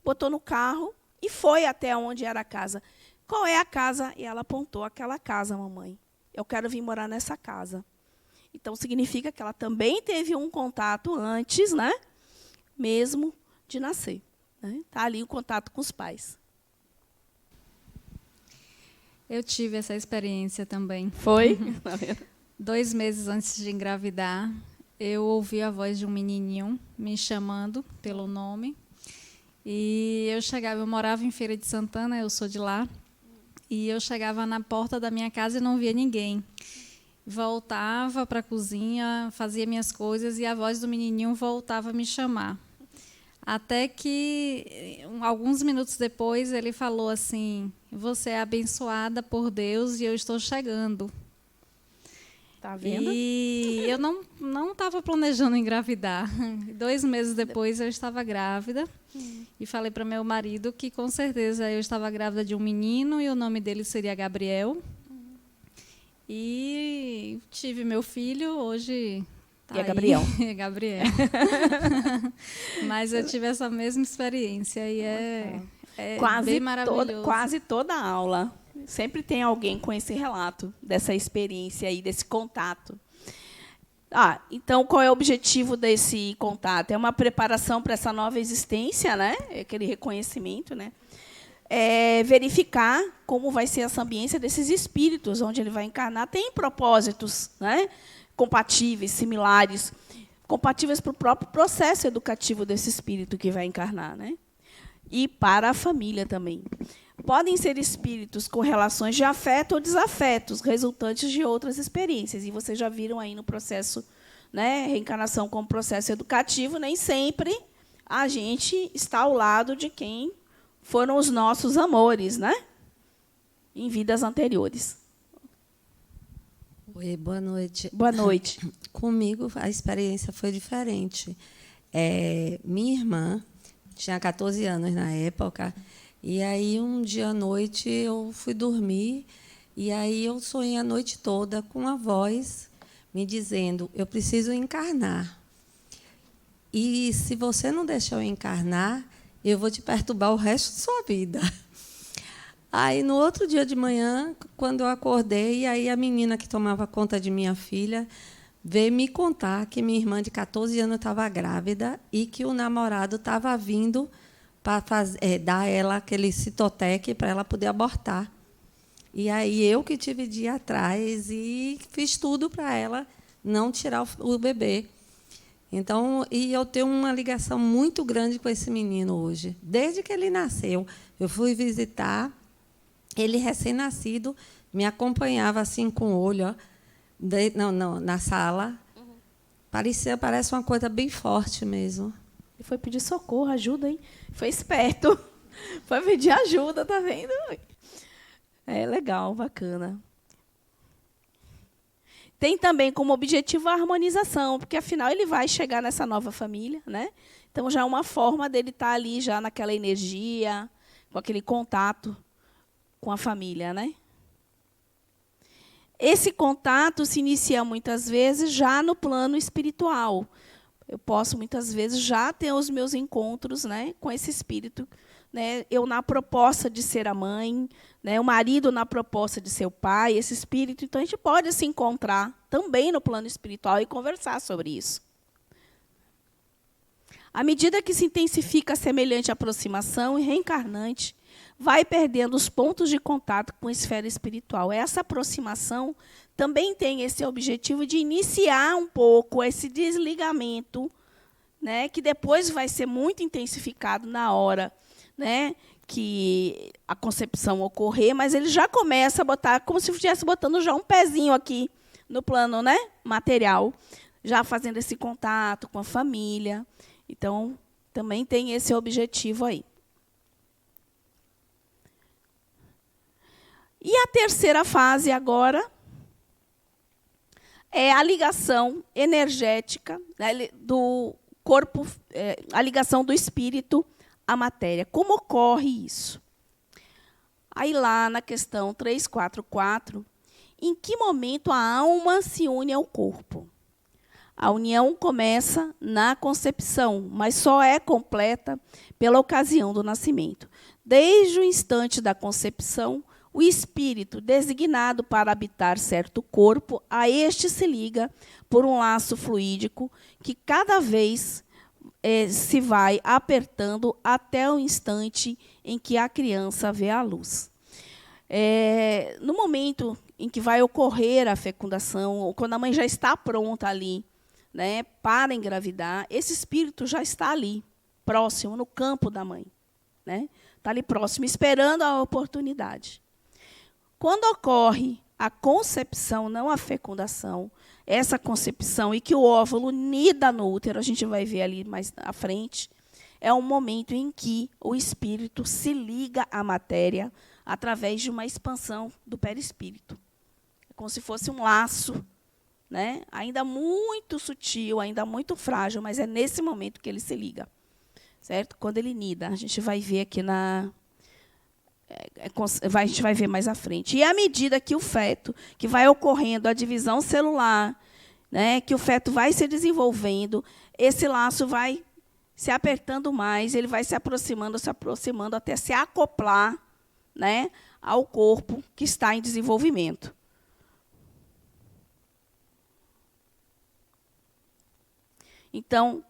botou no carro e foi até onde era a casa. Qual é a casa? E ela apontou aquela casa, mamãe. Eu quero vir morar nessa casa. Então, significa que ela também teve um contato antes, né? Mesmo de nascer. Está ali o contato com os pais. Eu tive essa experiência também. Foi? 2 meses antes de engravidar, eu ouvi a voz de um menininho me chamando pelo nome. E eu morava em Feira de Santana, eu sou de lá. E eu chegava na porta da minha casa e não via ninguém. Voltava para a cozinha, fazia minhas coisas e a voz do menininho voltava a me chamar. Até que, alguns minutos depois, ele falou assim, você é abençoada por Deus e eu estou chegando. Tá vendo? E eu não estava planejando engravidar. 2 meses depois, eu estava grávida. E falei para meu marido que, com certeza, eu estava grávida de um menino e o nome dele seria Gabriel. E tive meu filho, hoje E a Aí, Gabriel? é Gabriel. Mas eu tive essa mesma experiência e é bem maravilhoso. Quase toda aula. Sempre tem alguém com esse relato, dessa experiência aí, desse contato. Então, qual é o objetivo desse contato? É uma preparação para essa nova existência, né? Aquele reconhecimento, né? Verificar como vai ser essa ambiência desses espíritos, onde ele vai encarnar. Tem propósitos, né? Compatíveis, similares, compatíveis para o próprio processo educativo desse espírito que vai encarnar, né? E para a família também. Podem ser espíritos com relações de afeto ou desafetos, resultantes de outras experiências. E vocês já viram aí no processo, né, reencarnação como processo educativo, nem sempre a gente está ao lado de quem foram os nossos amores, né? Em vidas anteriores. Oi, boa noite. Boa noite. Comigo a experiência foi diferente. Minha irmã tinha 14 anos na época, e aí um dia à noite eu fui dormir, e aí eu sonhei a noite toda com uma voz me dizendo: eu preciso encarnar. E se você não deixar eu encarnar, eu vou te perturbar o resto de sua vida. Aí, no outro dia de manhã, quando eu acordei, aí a menina que tomava conta de minha filha veio me contar que minha irmã de 14 anos estava grávida e que o namorado estava vindo para dar ela aquele citotec para ela poder abortar. E aí eu que tive de ir atrás e fiz tudo para ela não tirar o bebê. Então, e eu tenho uma ligação muito grande com esse menino hoje. Desde que ele nasceu, eu fui visitar. Ele, recém-nascido, me acompanhava assim com o olho, ó, na sala. Parece uma coisa bem forte mesmo. Ele foi pedir socorro, ajuda, hein? Foi esperto. Foi pedir ajuda, tá vendo? É legal, bacana. Tem também como objetivo a harmonização, porque, afinal, ele vai chegar nessa nova família, né? Então, já é uma forma dele estar ali, já naquela energia, com aquele contato com a família, né? Esse contato se inicia, muitas vezes, já no plano espiritual. Eu posso, muitas vezes, já ter os meus encontros, né, com esse espírito, né? Eu na proposta de ser a mãe, né, o marido na proposta de ser o pai, esse espírito. Então, a gente pode se encontrar também no plano espiritual e conversar sobre isso. À medida que se intensifica a semelhante aproximação e reencarnante, vai perdendo os pontos de contato com a esfera espiritual. Essa aproximação também tem esse objetivo de iniciar um pouco esse desligamento, né, que depois vai ser muito intensificado na hora, né, que a concepção ocorrer, mas ele já começa a botar, como se estivesse botando já um pezinho aqui no plano, né, material, já fazendo esse contato com a família. Então, também tem esse objetivo aí. E a terceira fase agora é a ligação energética, né, do corpo, a ligação do espírito à matéria. Como ocorre isso? Aí lá na questão 344, em que momento a alma se une ao corpo? A união começa na concepção, mas só é completa pela ocasião do nascimento. Desde o instante da concepção, o espírito, designado para habitar certo corpo, a este se liga por um laço fluídico que cada vez se vai apertando até o instante em que a criança vê a luz. No momento em que vai ocorrer a fecundação, ou quando a mãe já está pronta ali, né, para engravidar, esse espírito já está ali, próximo, no campo da mãe, né? Está ali próximo, esperando a oportunidade. Quando ocorre a concepção, não a fecundação, essa concepção, e que o óvulo nida no útero, a gente vai ver ali mais à frente, é um momento em que o espírito se liga à matéria através de uma expansão do perispírito. É como se fosse um laço, né? Ainda muito sutil, ainda muito frágil, mas é nesse momento que ele se liga, certo? Quando ele nida, a gente vai ver aqui a gente vai ver mais à frente. E à medida que o feto, que vai ocorrendo a divisão celular, né, que o feto vai se desenvolvendo, esse laço vai se apertando mais, ele vai se aproximando até se acoplar, né, ao corpo que está em desenvolvimento. Então,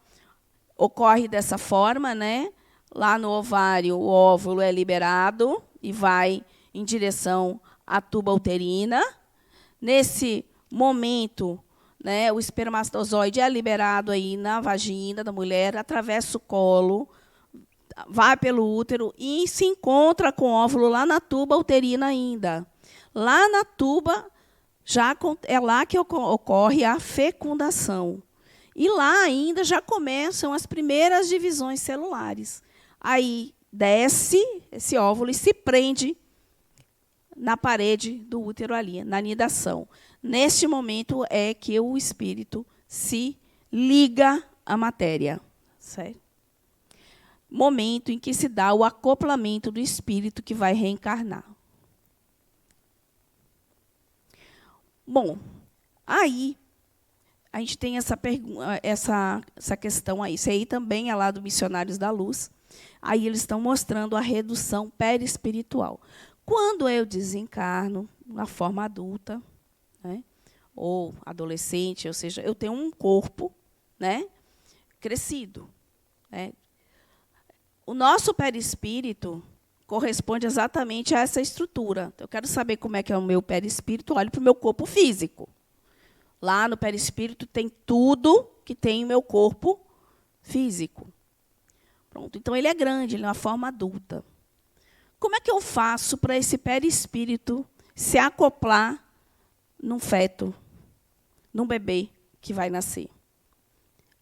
ocorre dessa forma, né? Lá no ovário, o óvulo é liberado e vai em direção à tuba uterina. Nesse momento, né, o espermatozoide é liberado aí na vagina da mulher, atravessa o colo, vai pelo útero e se encontra com o óvulo lá na tuba uterina ainda. Lá na tuba, é lá que ocorre a fecundação. E lá ainda já começam as primeiras divisões celulares. Aí desce esse óvulo e se prende na parede do útero ali, na nidação. Neste momento é que o espírito se liga à matéria. Certo? Momento em que se dá o acoplamento do espírito que vai reencarnar. Bom, aí a gente tem essa questão aí. Isso aí também é lá do Missionários da Luz. Aí eles estão mostrando a redução perispiritual. Quando eu desencarno na forma adulta, né, ou adolescente, ou seja, eu tenho um corpo, né, crescido. Né. O nosso perispírito corresponde exatamente a essa estrutura. Eu quero saber como é que é o meu perispírito, olho para o meu corpo físico. Lá no perispírito tem tudo que tem o meu corpo físico. Pronto. Então, ele é grande, ele é uma forma adulta. Como é que eu faço para esse perispírito se acoplar num feto, num bebê que vai nascer?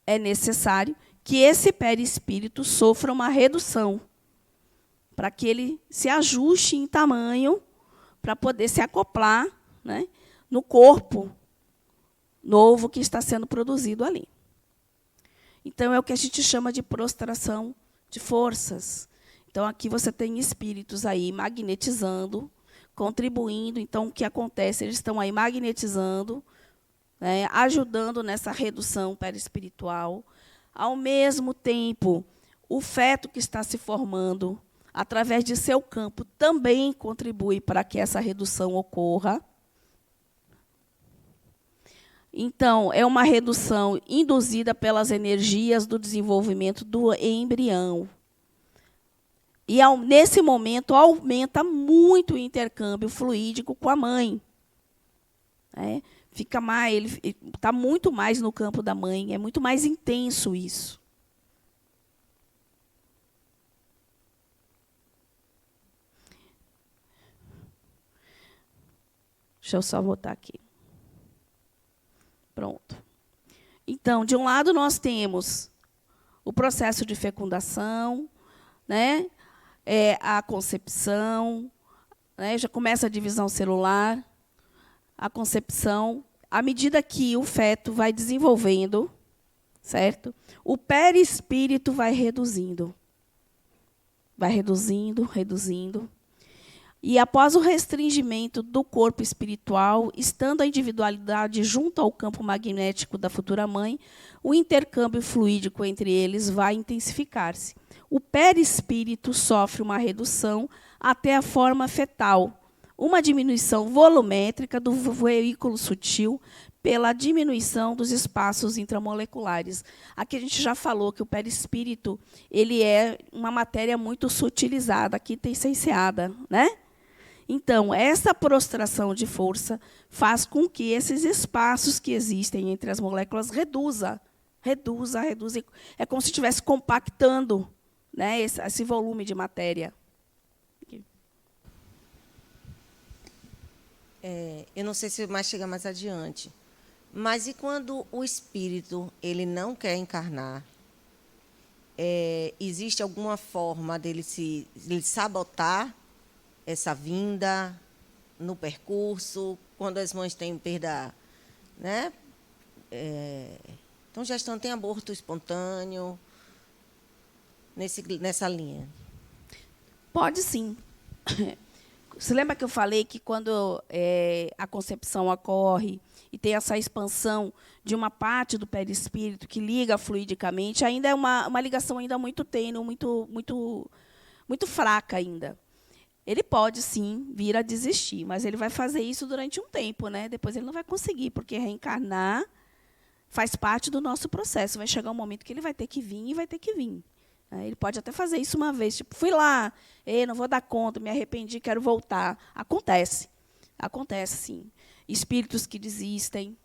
É necessário que esse perispírito sofra uma redução, para que ele se ajuste em tamanho, para poder se acoplar, né, no corpo novo que está sendo produzido ali. Então, é o que a gente chama de prostração de forças. Então, aqui você tem espíritos aí magnetizando, contribuindo. Então, o que acontece? Eles estão aí magnetizando, né, ajudando nessa redução perispiritual. Ao mesmo tempo, o feto que está se formando, através de seu campo, também contribui para que essa redução ocorra. Então, é uma redução induzida pelas energias do desenvolvimento do embrião. E, nesse momento, aumenta muito o intercâmbio fluídico com a mãe. Né? Ele está muito mais no campo da mãe, é muito mais intenso isso. Deixa eu só botar aqui. Pronto. Então, de um lado, nós temos o processo de fecundação, né? A concepção, né? Já começa a divisão celular, a concepção. À medida que o feto vai desenvolvendo, certo? O perispírito vai reduzindo. Vai reduzindo, reduzindo. E, após o restringimento do corpo espiritual, estando a individualidade junto ao campo magnético da futura mãe, o intercâmbio fluídico entre eles vai intensificar-se. O perispírito sofre uma redução até a forma fetal, uma diminuição volumétrica do veículo sutil pela diminuição dos espaços intramoleculares. Aqui a gente já falou que o perispírito ele é uma matéria muito sutilizada, aqui tem senseada, né? Então, essa prostração de força faz com que esses espaços que existem entre as moléculas reduza. É como se estivesse compactando, né, esse volume de matéria. Eu não sei se vai chegar mais adiante, mas e quando o espírito ele não quer encarnar? Existe alguma forma dele sabotar essa vinda no percurso, quando as mães têm perda, né? Então, gestante tem aborto espontâneo nessa linha? Pode sim. Você lembra que eu falei que quando a concepção ocorre e tem essa expansão de uma parte do perispírito que liga fluidicamente, ainda é uma ligação ainda muito tênue, muito fraca ainda. Ele pode, sim, vir a desistir, mas ele vai fazer isso durante um tempo, né? Depois ele não vai conseguir, porque reencarnar faz parte do nosso processo. Vai chegar um momento que ele vai ter que vir e vai ter que vir. Ele pode até fazer isso uma vez, tipo, fui lá, não vou dar conta, me arrependi, quero voltar. Acontece, sim. Espíritos que desistem,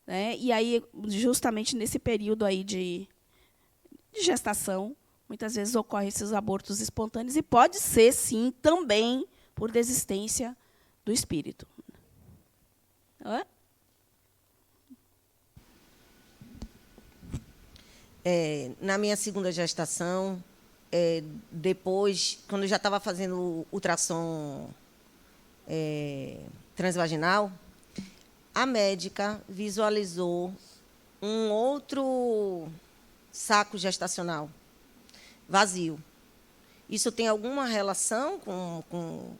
né? E aí, justamente nesse período aí de gestação, muitas vezes ocorrem esses abortos espontâneos e pode ser, sim, também por desistência do espírito. Na minha segunda gestação, depois, quando eu já estava fazendo ultrassom transvaginal, a médica visualizou um outro saco gestacional vazio. Isso tem alguma relação com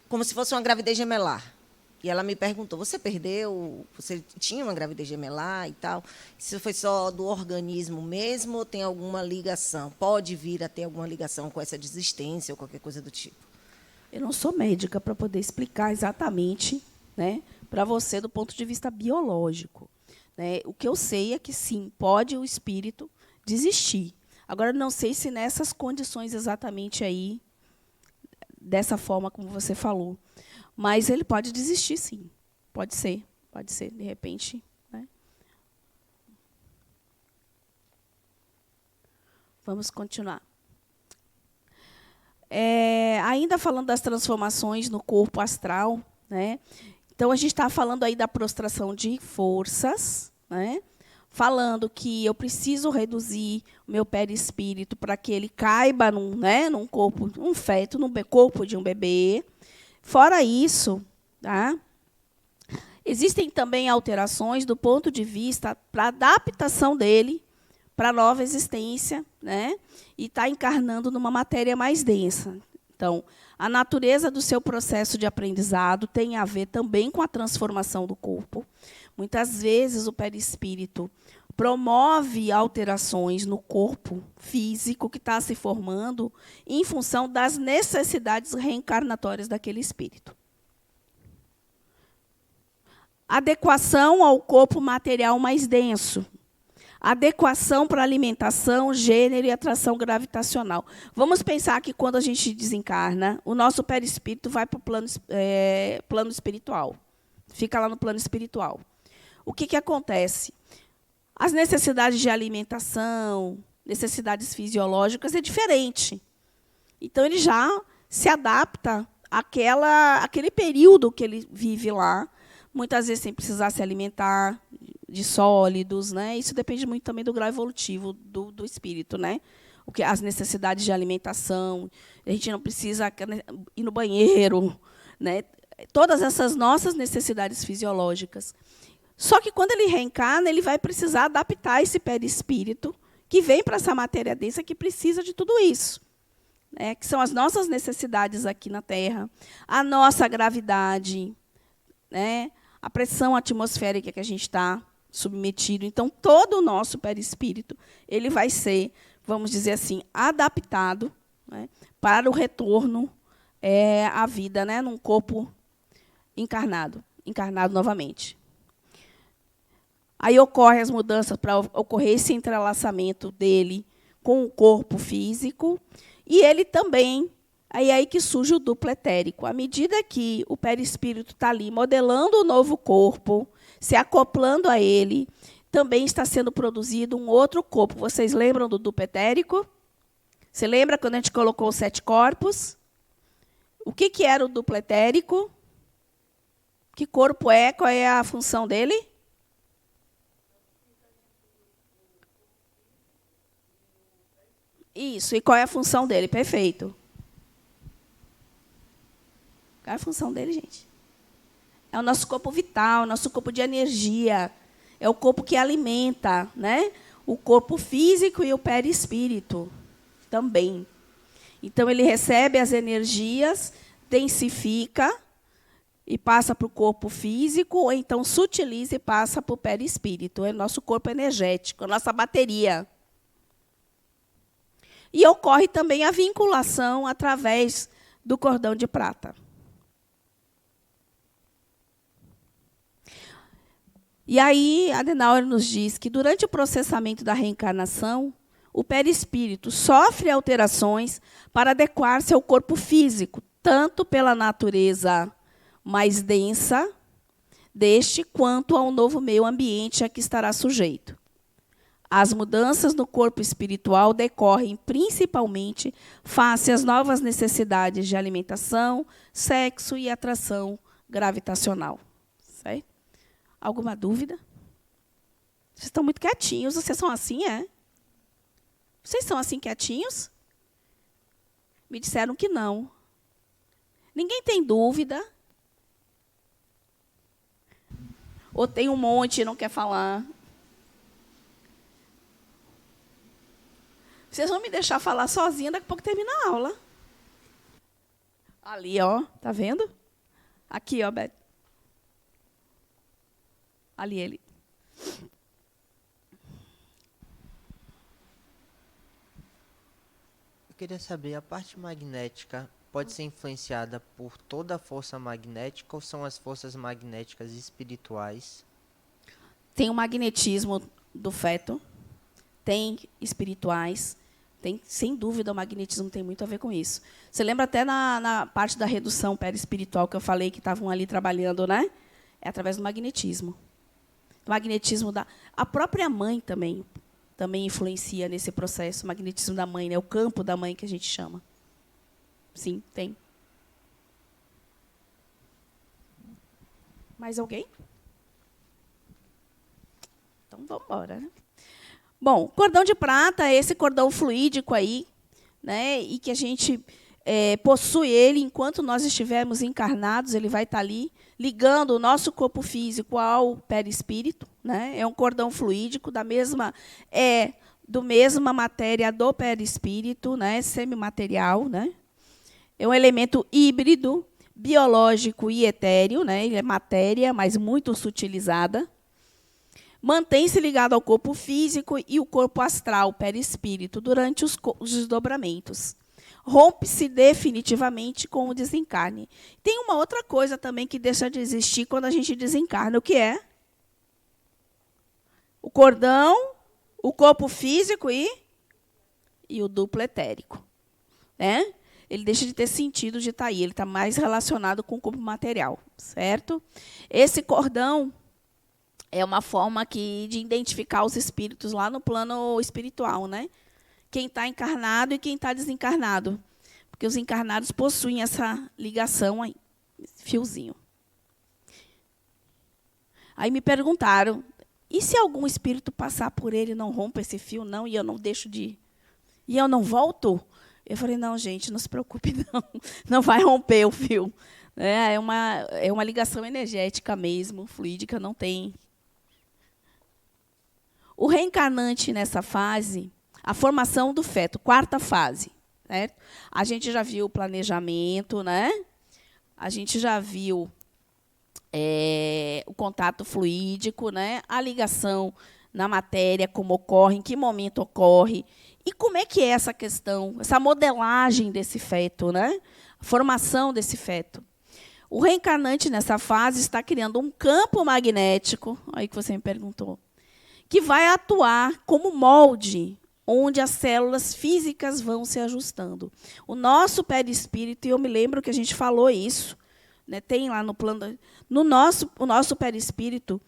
como se fosse uma gravidez gemelar? E ela me perguntou, você perdeu? Você tinha uma gravidez gemelar e tal? Isso foi só do organismo mesmo ou tem alguma ligação? Pode vir a ter alguma ligação com essa desistência ou qualquer coisa do tipo? Eu não sou médica para poder explicar exatamente, né, para você do ponto de vista biológico. Né? O que eu sei é que, sim, pode o espírito desistir. Agora, não sei se nessas condições exatamente aí, dessa forma como você falou. Mas ele pode desistir, sim. Pode ser, de repente. Né? Vamos continuar. Ainda falando das transformações no corpo astral, né? Então, a gente está falando aí da prostração de forças, né? Falando que eu preciso reduzir o meu perispírito para que ele caiba num corpo, um feto, no corpo de um bebê. Fora isso, tá? Existem também alterações do ponto de vista para a adaptação dele para a nova existência, né? E está encarnando numa matéria mais densa. Então, a natureza do seu processo de aprendizado tem a ver também com a transformação do corpo. Muitas vezes o perispírito promove alterações no corpo físico que está se formando em função das necessidades reencarnatórias daquele espírito. Adequação ao corpo material mais denso. Adequação para alimentação, gênero e atração gravitacional. Vamos pensar que quando a gente desencarna, o nosso perispírito vai para o plano espiritual. Fica lá no plano espiritual. O que acontece? As necessidades de alimentação, necessidades fisiológicas, é diferente. Então, ele já se adapta àquele período que ele vive lá, muitas vezes sem precisar se alimentar de sólidos. Né? Isso depende muito também do grau evolutivo do espírito. Né? As necessidades de alimentação, a gente não precisa ir no banheiro. Né? Todas essas nossas necessidades fisiológicas. Só que, quando ele reencarna, ele vai precisar adaptar esse perispírito que vem para essa matéria densa que precisa de tudo isso. Né? Que são as nossas necessidades aqui na Terra, a nossa gravidade, né? A pressão atmosférica que a gente está submetido. Então, todo o nosso perispírito ele vai ser, vamos dizer assim, adaptado, né, para o retorno à vida, né, num corpo encarnado novamente. Aí ocorrem as mudanças para ocorrer esse entrelaçamento dele com o corpo físico. E ele também, aí que surge o duplo etérico. À medida que o perispírito está ali modelando o novo corpo, se acoplando a ele, também está sendo produzido um outro corpo. Vocês lembram do duplo etérico? Você lembra quando a gente colocou os 7 corpos? O que era o duplo etérico? Que corpo é? Qual é a função dele? Isso, e qual é a função dele? Perfeito. Qual é a função dele, gente? É o nosso corpo vital, nosso corpo de energia. É o corpo que alimenta, né? O corpo físico e o perispírito também. Então, ele recebe as energias, densifica e passa para o corpo físico, ou então sutiliza e passa para o perispírito. É o nosso corpo energético, a nossa bateria. E ocorre também a vinculação através do cordão de prata. E aí, Adenauer nos diz que, durante o processamento da reencarnação, o perispírito sofre alterações para adequar-se ao corpo físico, tanto pela natureza mais densa deste, quanto ao novo meio ambiente a que estará sujeito. As mudanças no corpo espiritual decorrem principalmente face às novas necessidades de alimentação, sexo e atração gravitacional. Certo? Alguma dúvida? Vocês estão muito quietinhos. Vocês são assim, é? Vocês são assim quietinhos? Me disseram que não. Ninguém tem dúvida? Ou tem um monte e não quer falar? Vocês vão me deixar falar sozinha, daqui a pouco termina a aula. Ali, ó, tá vendo? Aqui, ó, Beth. Ali ele. Eu queria saber, a parte magnética pode ser influenciada por toda a força magnética ou são as forças magnéticas espirituais? Tem o magnetismo do feto, tem espirituais, tem, sem dúvida, o magnetismo tem muito a ver com isso. Você lembra até na parte da redução perispiritual que eu falei que estavam ali trabalhando, né? É através do magnetismo. O magnetismo da... A própria mãe também influencia nesse processo, o magnetismo da mãe, né? O campo da mãe que a gente chama. Sim, tem. Mais alguém? Então, vamos embora. Né? Bom, cordão de prata é esse cordão fluídico aí, né? E que a gente possui ele enquanto nós estivermos encarnados, ele vai estar ali, ligando o nosso corpo físico ao perispírito, né? É um cordão fluídico da mesma matéria do perispírito, né? Semimaterial, né? É um elemento híbrido, biológico e etéreo, né? Ele é matéria, mas muito sutilizada. Mantém-se ligado ao corpo físico e o corpo astral, o perispírito, durante os desdobramentos. Rompe-se definitivamente com o desencarne. Tem uma outra coisa também que deixa de existir quando a gente desencarna. O que é? O cordão, o corpo físico e o duplo etérico. Né? Ele deixa de ter sentido de estar aí. Ele está mais relacionado com o corpo material. Certo? Esse cordão é uma forma de identificar os espíritos lá no plano espiritual, né? Quem está encarnado e quem está desencarnado. Porque os encarnados possuem essa ligação aí, esse fiozinho. Aí me perguntaram, e se algum espírito passar por ele e não rompe esse fio, não, e eu não deixo de ir? E eu não volto? Eu falei, não, gente, não se preocupe, não. Não vai romper o fio. É uma ligação energética mesmo, fluídica, não tem. O reencarnante nessa fase, a formação do feto, quarta fase. Certo? A gente já viu o planejamento, né? A gente já viu o contato fluídico, né? A ligação na matéria, como ocorre, em que momento ocorre. E como é que é essa questão, essa modelagem desse feto, né? A formação desse feto. O reencarnante, nessa fase, está criando um campo magnético, aí que você me perguntou, que vai atuar como molde, onde as células físicas vão se ajustando. O nosso perispírito, e eu me lembro que a gente falou isso, né, tem lá no plano... O nosso perispírito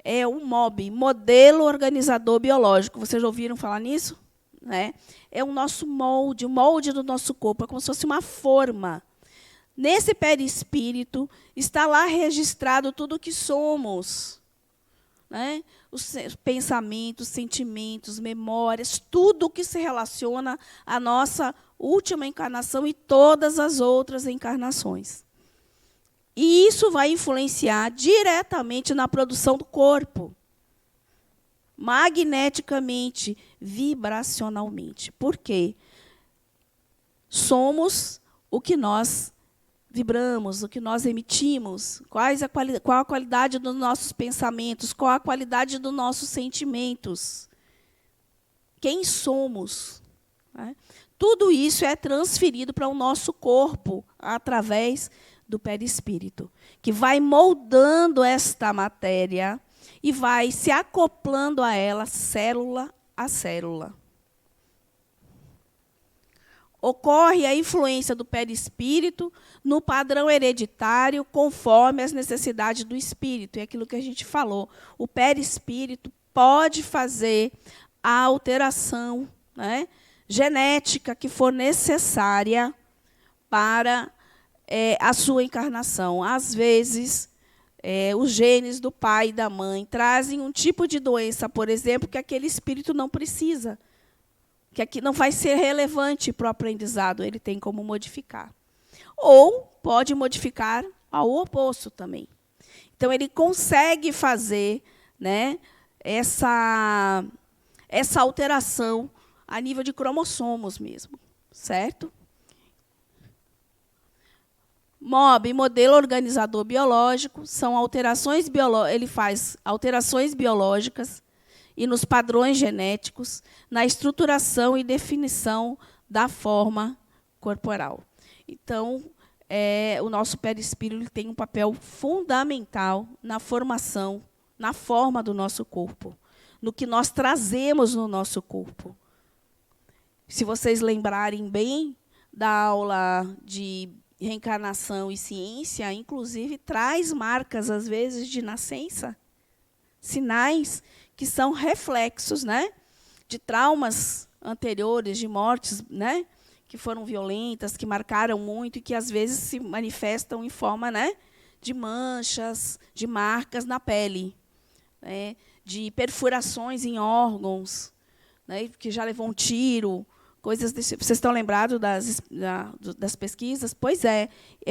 é o MOB, Modelo Organizador Biológico. Vocês já ouviram falar nisso? Né? É o nosso molde, o molde do nosso corpo, é como se fosse uma forma. Nesse perispírito está lá registrado tudo o que somos. Né? Os pensamentos, sentimentos, memórias, tudo o que se relaciona à nossa última encarnação e todas as outras encarnações. E isso vai influenciar diretamente na produção do corpo, magneticamente, vibracionalmente. Por quê? somos o que nós vibramos, o que nós emitimos, qual a qualidade dos nossos pensamentos, qual a qualidade dos nossos sentimentos, quem somos. Né? Tudo isso é transferido para o nosso corpo através do perispírito, que vai moldando esta matéria e vai se acoplando a ela, célula a célula. Ocorre a influência do perispírito no padrão hereditário, conforme as necessidades do espírito. É aquilo que a gente falou. O perispírito pode fazer a alteração, né, genética que for necessária para a sua encarnação. Às vezes, os genes do pai e da mãe trazem um tipo de doença, por exemplo, que aquele espírito não precisa, que aqui não vai ser relevante para o aprendizado, ele tem como modificar. Ou pode modificar ao oposto também. Então, ele consegue fazer, né, essa alteração a nível de cromossomos mesmo, certo? MOB, modelo organizador biológico, são alterações ele faz alterações biológicas e nos padrões genéticos, na estruturação e definição da forma corporal. Então, o nosso perispírito tem um papel fundamental na formação, na forma do nosso corpo, no que nós trazemos no nosso corpo. Se vocês lembrarem bem da aula de reencarnação e ciência, inclusive traz marcas, às vezes, de nascença, sinais que são reflexos, né, de traumas anteriores, de mortes, né, que foram violentas, que marcaram muito e que, às vezes, se manifestam em forma, né, de manchas, de marcas na pele, né, de perfurações em órgãos, né, que já levou um tiro, coisas desse. Vocês estão lembrados das pesquisas? Pois é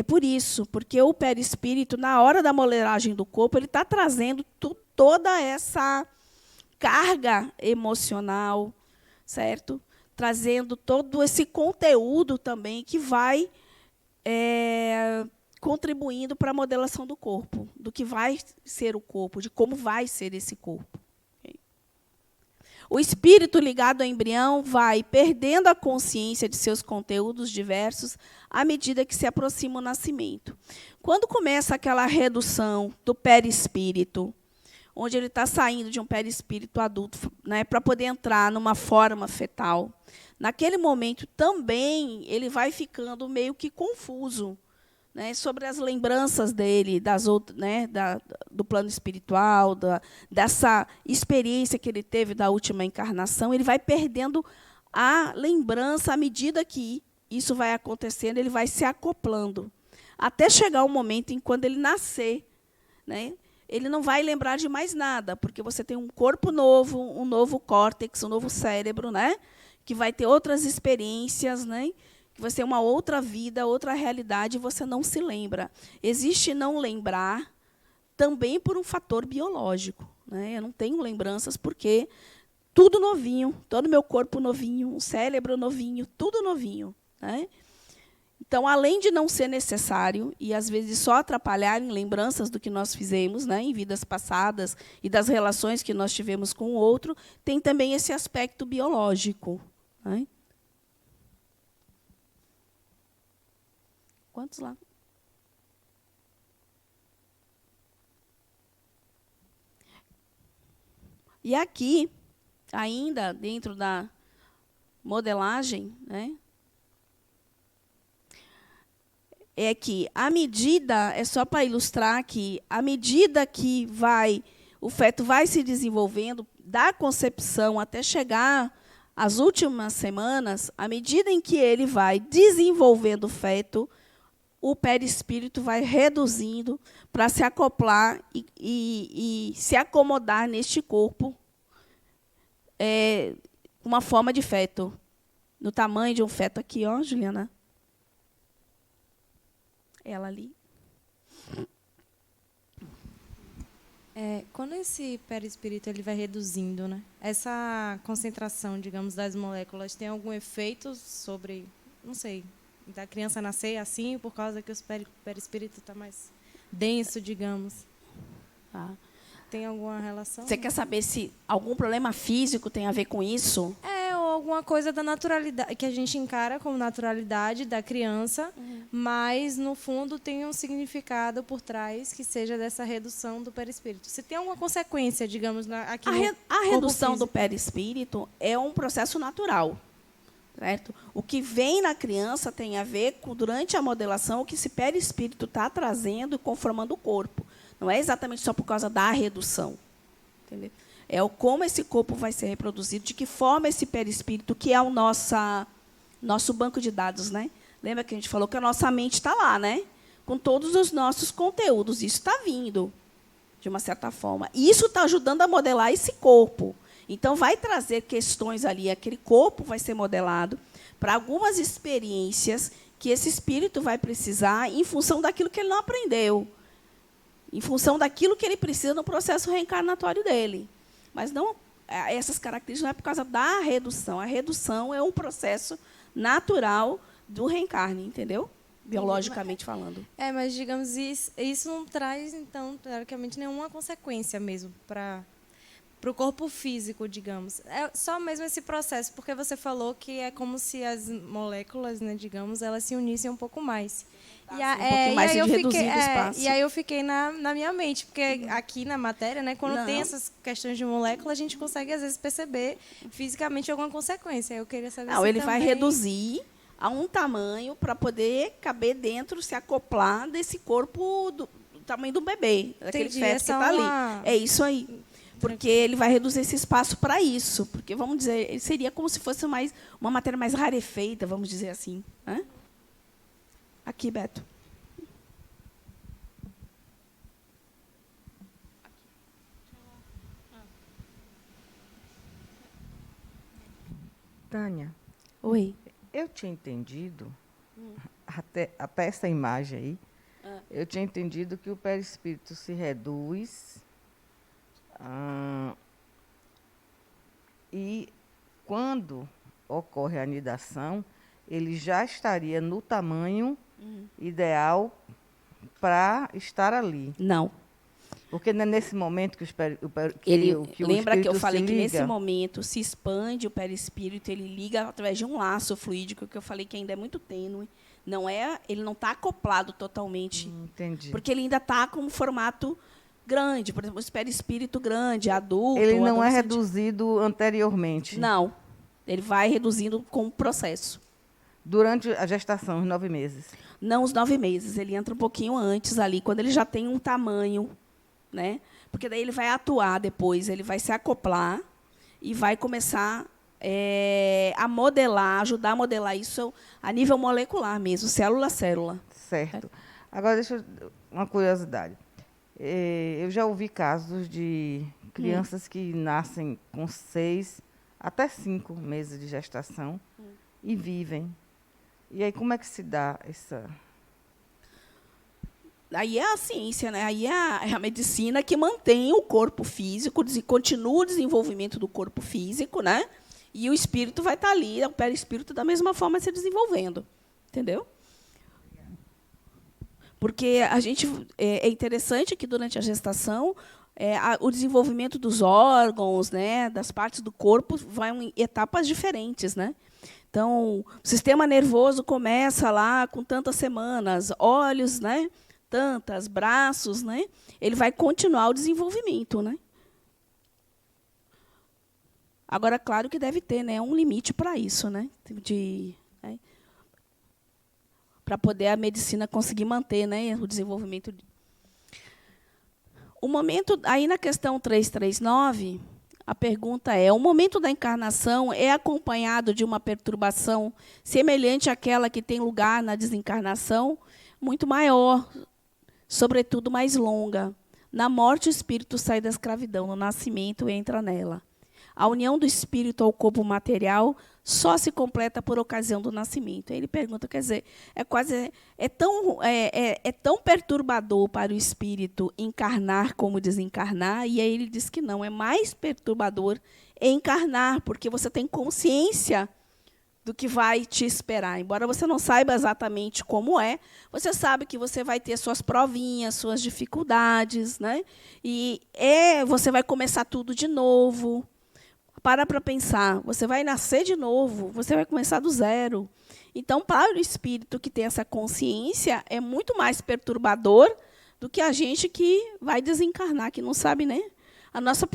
por isso, porque o perispírito, na hora da modelagem do corpo, ele está trazendo toda essa carga emocional, certo? Trazendo todo esse conteúdo também que vai contribuindo para a modelação do corpo, do que vai ser o corpo, de como vai ser esse corpo. O espírito ligado ao embrião vai perdendo a consciência de seus conteúdos diversos à medida que se aproxima o nascimento. Quando começa aquela redução do perispírito, onde ele está saindo de um perispírito adulto, né, para poder entrar numa forma fetal, naquele momento também ele vai ficando meio que confuso, né, sobre as lembranças dele, né, do plano espiritual, dessa experiência que ele teve da última encarnação. Ele vai perdendo a lembrança à medida que isso vai acontecendo, ele vai se acoplando, até chegar o momento em quando ele nascer, né, ele não vai lembrar de mais nada, porque você tem um corpo novo, um novo córtex, um novo cérebro, né, que vai ter outras experiências, né, que vai ser uma outra vida, outra realidade, e você não se lembra. Existe não lembrar também por um fator biológico, né? Eu não tenho lembranças porque tudo novinho, todo o meu corpo novinho, um cérebro novinho, tudo novinho, né? Então, além de não ser necessário, e às vezes só atrapalhar em lembranças do que nós fizemos, né, em vidas passadas e das relações que nós tivemos com o outro, tem também esse aspecto biológico, né? Quantos lá? E aqui, ainda dentro da modelagem, né, é que à medida, é só para ilustrar que, à medida que o feto vai se desenvolvendo, da concepção até chegar às últimas semanas, à medida em que ele vai desenvolvendo o feto, o perispírito vai reduzindo para se acoplar e se acomodar neste corpo, uma forma de feto, no tamanho de um feto aqui, ó, Juliana. Ela ali. Quando esse perispírito ele vai reduzindo, né? Essa concentração, digamos, das moléculas tem algum efeito sobre não sei, da criança nascer assim, por causa que o perispírito está mais denso, digamos. Tá. Tem alguma relação? Você quer saber se algum problema físico tem a ver com isso? Ou alguma coisa da naturalidade, que a gente encara como naturalidade da criança, mas, no fundo, tem um significado por trás que seja dessa redução do perispírito. Se tem alguma consequência, digamos, aqui A redução do perispírito é um processo natural. Certo? O que vem na criança tem a ver com, durante a modelação, o que esse perispírito está trazendo e conformando o corpo. Não é exatamente só por causa da redução. Entendeu? É o como esse corpo vai ser reproduzido, de que forma esse perispírito, que é o nosso banco de dados, né? Lembra que a gente falou que a nossa mente está lá, né? Com todos os nossos conteúdos. Isso está vindo, de uma certa forma. E isso está ajudando a modelar esse corpo. Então, vai trazer questões ali. Aquele corpo vai ser modelado para algumas experiências que esse espírito vai precisar em função daquilo que ele não aprendeu, em função daquilo que ele precisa no processo reencarnatório dele. Mas não, essas características não é por causa da redução. A redução é um processo natural do reencarne, entendeu? Biologicamente falando. Mas, digamos, isso não traz, então, teoricamente, nenhuma consequência mesmo para o corpo físico, digamos. É só mesmo esse processo, porque você falou que é como se as moléculas, né, digamos, elas se unissem um pouco mais. E aí eu fiquei na minha mente, porque aqui na matéria, né, quando tem essas questões de molécula, a gente consegue, às vezes, perceber fisicamente alguma consequência. Eu queria saber se ele também... vai reduzir a um tamanho para poder caber dentro, se acoplar desse corpo do tamanho do bebê, daquele feto que está ali. É isso aí. Porque ele vai reduzir esse espaço para isso. Porque, vamos dizer, seria como se fosse uma matéria mais rarefeita, vamos dizer assim. Né? Aqui, Beto. Tânia. Oi. Eu tinha entendido, até essa imagem aí, eu tinha entendido que o perispírito se reduz e, quando ocorre a anidação, ele já estaria no tamanho ideal para estar ali. Não. Porque não é nesse momento que lembra que eu falei que liga? nesse momento se expande o perispírito, ele liga através de um laço fluídico, que eu falei que ainda é muito tênue. Ele não está acoplado totalmente. Entendi. Porque ele ainda está com um formato grande, por exemplo, o perispírito grande, adulto. Ele não é reduzido anteriormente? Não. Ele vai reduzindo com o processo. Durante a gestação, os 9 meses? Não, os 9 meses. Ele entra um pouquinho antes ali, quando ele já tem um tamanho, né? Porque daí ele vai atuar depois, ele vai se acoplar e vai começar a modelar, ajudar a modelar isso a nível molecular mesmo, célula a célula. Certo. Agora, uma curiosidade. Eu já ouvi casos de crianças que nascem com 6 até 5 meses de gestação e vivem. E aí, como é que se dá essa... Aí é a ciência, né? Aí é a medicina que mantém o corpo físico, continua o desenvolvimento do corpo físico, né? E o espírito vai estar ali, o perispírito, da mesma forma, se desenvolvendo. Entendeu? Porque é interessante que, durante a gestação, o desenvolvimento dos órgãos, né, das partes do corpo, vai em etapas diferentes, né? Então, o sistema nervoso começa lá com tantas semanas, olhos, né, tantas, braços, né? Ele vai continuar o desenvolvimento, né? Agora, claro que deve ter, né, um limite para isso, né? Para poder a medicina conseguir manter, né, o desenvolvimento. O momento, aí na questão 339, a pergunta é: o momento da encarnação é acompanhado de uma perturbação semelhante àquela que tem lugar na desencarnação, muito maior, sobretudo mais longa. Na morte, o espírito sai da escravidão, no nascimento entra nela. A união do espírito ao corpo material só se completa por ocasião do nascimento. Aí ele pergunta, quer dizer, é tão perturbador para o espírito encarnar como desencarnar? E aí ele diz que não, é mais perturbador encarnar, porque você tem consciência do que vai te esperar. Embora você não saiba exatamente como é, você sabe que você vai ter suas provinhas, suas dificuldades, né? E você vai começar tudo de novo. Para pensar, você vai nascer de novo, você vai começar do zero. Então, para o espírito que tem essa consciência, é muito mais perturbador do que a gente que vai desencarnar, que não sabe, né? A nossa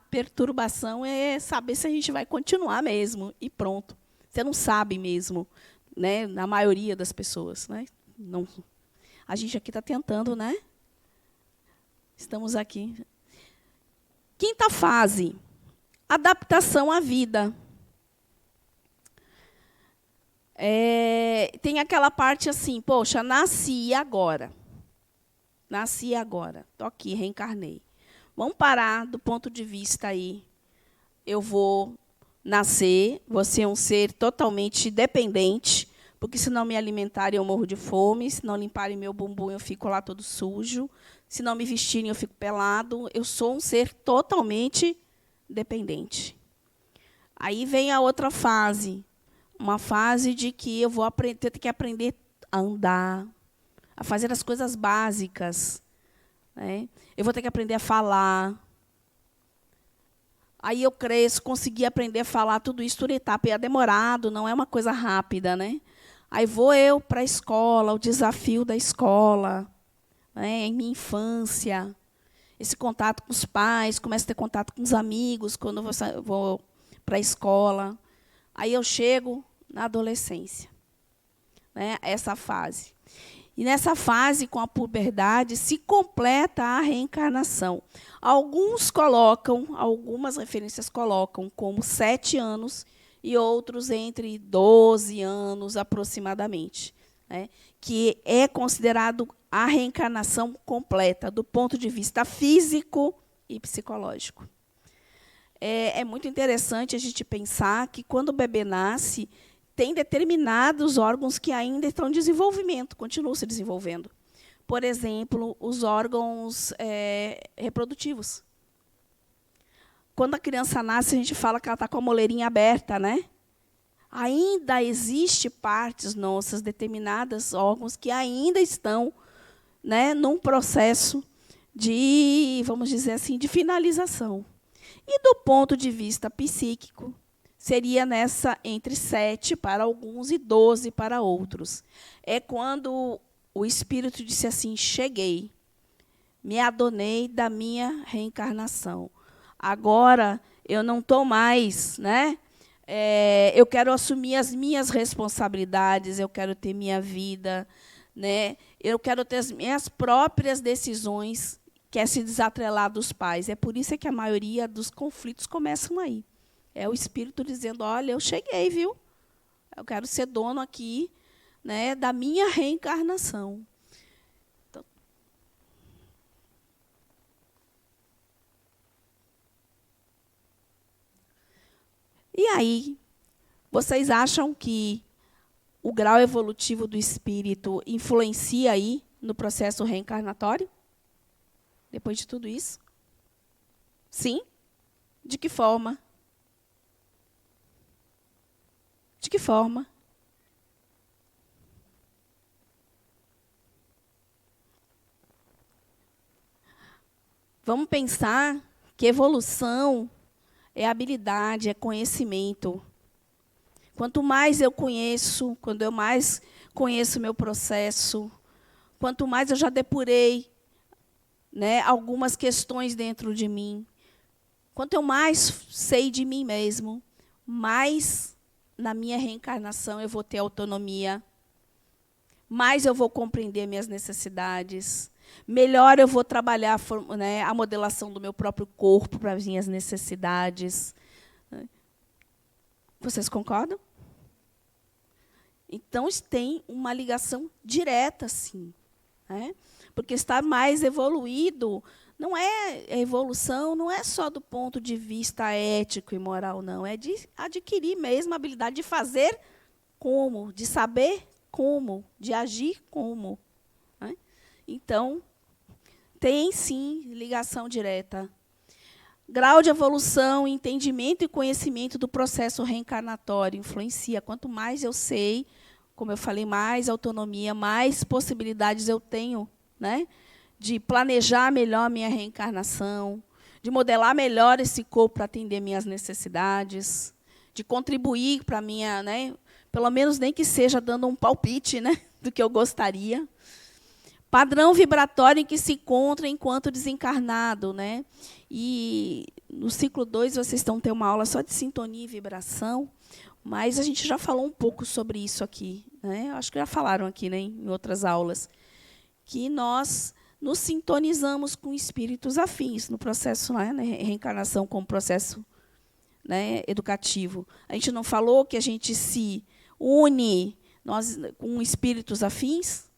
perturbação é saber se a gente vai continuar mesmo, e pronto. Você não sabe mesmo, né? Na maioria das pessoas, né? Não. A gente aqui está tentando, né? Estamos aqui. Quinta fase, adaptação à vida. Tem aquela parte assim, poxa, nasci agora. Nasci agora. Estou aqui, reencarnei. Vamos parar do ponto de vista aí. Eu vou nascer, vou ser um ser totalmente dependente, porque se não me alimentarem eu morro de fome, se não limparem meu bumbum eu fico lá todo sujo, se não me vestirem eu fico pelado. Eu sou um ser totalmente dependente. Aí vem a outra fase, uma fase de que eu vou ter que aprender a andar, a fazer as coisas básicas, né? Eu vou ter que aprender a falar. Aí eu cresço, consegui aprender a falar tudo isso por etapa. E é demorado, não é uma coisa rápida, né? Aí vou eu para a escola, o desafio da escola, né? Em minha infância, esse contato com os pais, começo a ter contato com os amigos quando eu vou para a escola. Aí eu chego na adolescência, né? Essa fase. E nessa fase, com a puberdade, se completa a reencarnação. Algumas referências colocam como 7 anos e outros entre 12 anos aproximadamente, né? Que é considerado a reencarnação completa, do ponto de vista físico e psicológico. É muito interessante a gente pensar que, quando o bebê nasce, tem determinados órgãos que ainda estão em desenvolvimento, continuam se desenvolvendo. Por exemplo, os órgãos reprodutivos. Quando a criança nasce, a gente fala que ela está com a moleirinha aberta, né? Ainda existe partes nossas, determinados órgãos, que ainda estão, né, num processo de, vamos dizer assim, de finalização. E, do ponto de vista psíquico, seria nessa entre 7 para alguns e 12 para outros. É quando o espírito disse assim: cheguei, me adonei da minha reencarnação. Agora eu não estou mais, né? Eu quero assumir as minhas responsabilidades, eu quero ter minha vida, né? Eu quero ter as minhas próprias decisões, quer se desatrelar dos pais. É por isso que a maioria dos conflitos começam aí. É o espírito dizendo: olha, eu cheguei, viu? Eu quero ser dono aqui, né, da minha reencarnação. Então, e aí, vocês acham que o grau evolutivo do espírito influencia aí no processo reencarnatório? Depois de tudo isso? Sim? De que forma? De que forma? Vamos pensar que evolução é habilidade, é conhecimento. Quanto mais eu conheço, quando eu mais conheço o meu processo, quanto mais eu já depurei, né, algumas questões dentro de mim, quanto eu mais sei de mim mesmo, mais na minha reencarnação eu vou ter autonomia, mais eu vou compreender minhas necessidades, melhor eu vou trabalhar, né, a modelação do meu próprio corpo para as minhas necessidades. Vocês concordam? Então, tem uma ligação direta, sim, né? Porque estar mais evoluído, não é a evolução, não é só do ponto de vista ético e moral, não. É de adquirir mesmo a habilidade de fazer como, de saber como, de agir como, né? Então, tem, sim, ligação direta. Grau de evolução, entendimento e conhecimento do processo reencarnatório influencia. Quanto mais eu sei, como eu falei, mais autonomia, mais possibilidades eu tenho, né, de planejar melhor a minha reencarnação, de modelar melhor esse corpo para atender minhas necessidades, de contribuir para a minha, né, pelo menos nem que seja dando um palpite, né, do que eu gostaria. Padrão vibratório em que se encontra enquanto desencarnado, né? E no ciclo 2 vocês estão tendo uma aula só de sintonia e vibração, mas a gente já falou um pouco sobre isso aqui, né? Acho que já falaram aqui, né, em outras aulas, que nós nos sintonizamos com espíritos afins no processo, né, reencarnação como processo, né, educativo. A gente não falou que a gente se une com espíritos afins?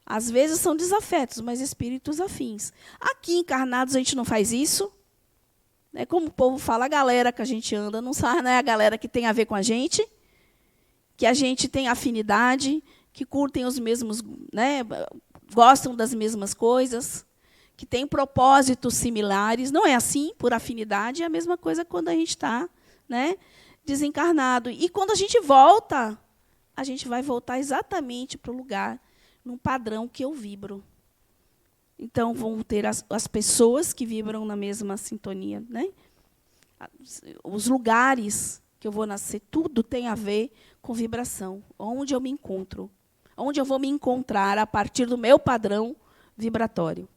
Às vezes são desafetos, mas espíritos afins. Aqui, encarnados, a gente não faz isso. Né? Como o povo fala, a galera que a gente anda, não sabe, né? A galera que tem a ver com a gente, que a gente tem afinidade, que curtem os mesmos, né? Gostam das mesmas coisas, que têm propósitos similares. Não é assim, por afinidade, é a mesma coisa quando a gente está, né, desencarnado. E quando a gente volta, a gente vai voltar exatamente para o lugar, num padrão que eu vibro. Então, vão ter as pessoas que vibram na mesma sintonia, né? Os lugares que eu vou nascer, tudo tem a ver com vibração. Onde eu me encontro, onde eu vou me encontrar a partir do meu padrão vibratório.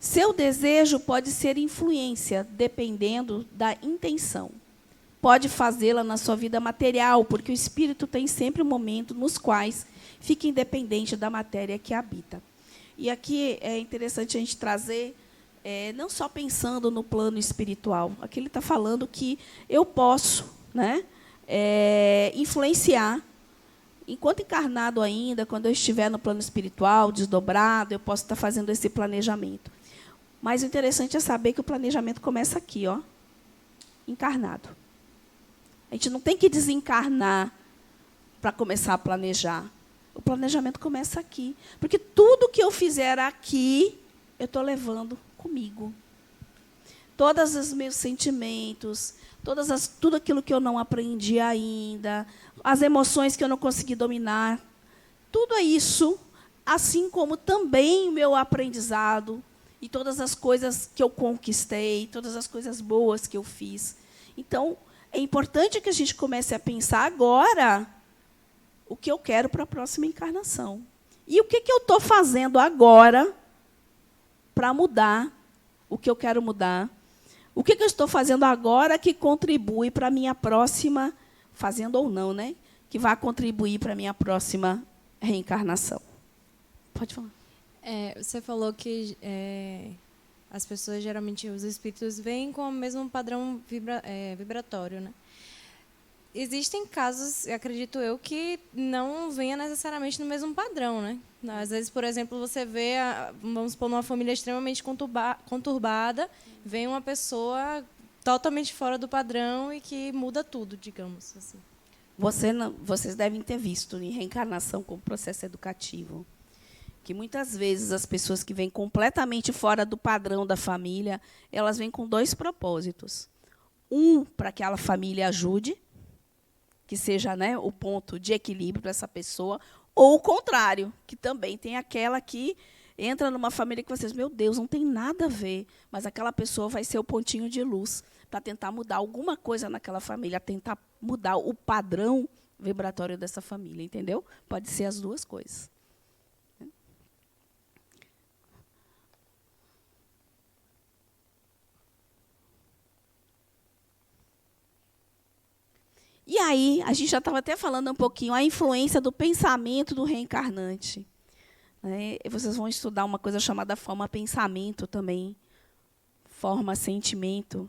Seu desejo pode ser influência, dependendo da intenção. Pode fazê-la na sua vida material, porque o espírito tem sempre um momento nos quais fica independente da matéria que habita. E aqui é interessante a gente trazer, não só pensando no plano espiritual. Aqui ele está falando que eu posso, né, influenciar, enquanto encarnado ainda, quando eu estiver no plano espiritual, desdobrado, eu posso estar fazendo esse planejamento. Mas o interessante é saber que o planejamento começa aqui, ó, encarnado. A gente não tem que desencarnar para começar a planejar. O planejamento começa aqui. Porque tudo que eu fizer aqui, eu estou levando comigo. Todos os meus sentimentos, tudo aquilo que eu não aprendi ainda, as emoções que eu não consegui dominar, tudo isso, assim como também o meu aprendizado e todas as coisas que eu conquistei, todas as coisas boas que eu fiz. Então, é importante que a gente comece a pensar agora o que eu quero para a próxima encarnação. E o que eu estou fazendo agora para mudar o que eu quero mudar. O que eu estou fazendo agora que contribui para a minha próxima, fazendo ou não, né? Que vai contribuir para a minha próxima reencarnação. Pode falar. Você falou que as pessoas, geralmente, os espíritos vêm com o mesmo padrão vibratório, né? Existem casos, acredito eu, que não venha necessariamente no mesmo padrão, né? Às vezes, por exemplo, você vê, vamos supor, numa família extremamente conturbada, vem uma pessoa totalmente fora do padrão e que muda tudo, digamos assim. Vocês devem ter visto em reencarnação como processo educativo, que muitas vezes as pessoas que vêm completamente fora do padrão da família, elas vêm com dois propósitos. Um, para que aquela família ajude, que seja, né, o ponto de equilíbrio para essa pessoa, ou o contrário, que também tem aquela que entra numa família que vocês, meu Deus, não tem nada a ver, mas aquela pessoa vai ser o pontinho de luz para tentar mudar alguma coisa naquela família, tentar mudar o padrão vibratório dessa família, entendeu? Pode ser as duas coisas. E aí, a gente já estava até falando um pouquinho, a influência do pensamento do reencarnante. Né? Vocês vão estudar uma coisa chamada forma-pensamento também, forma-sentimento.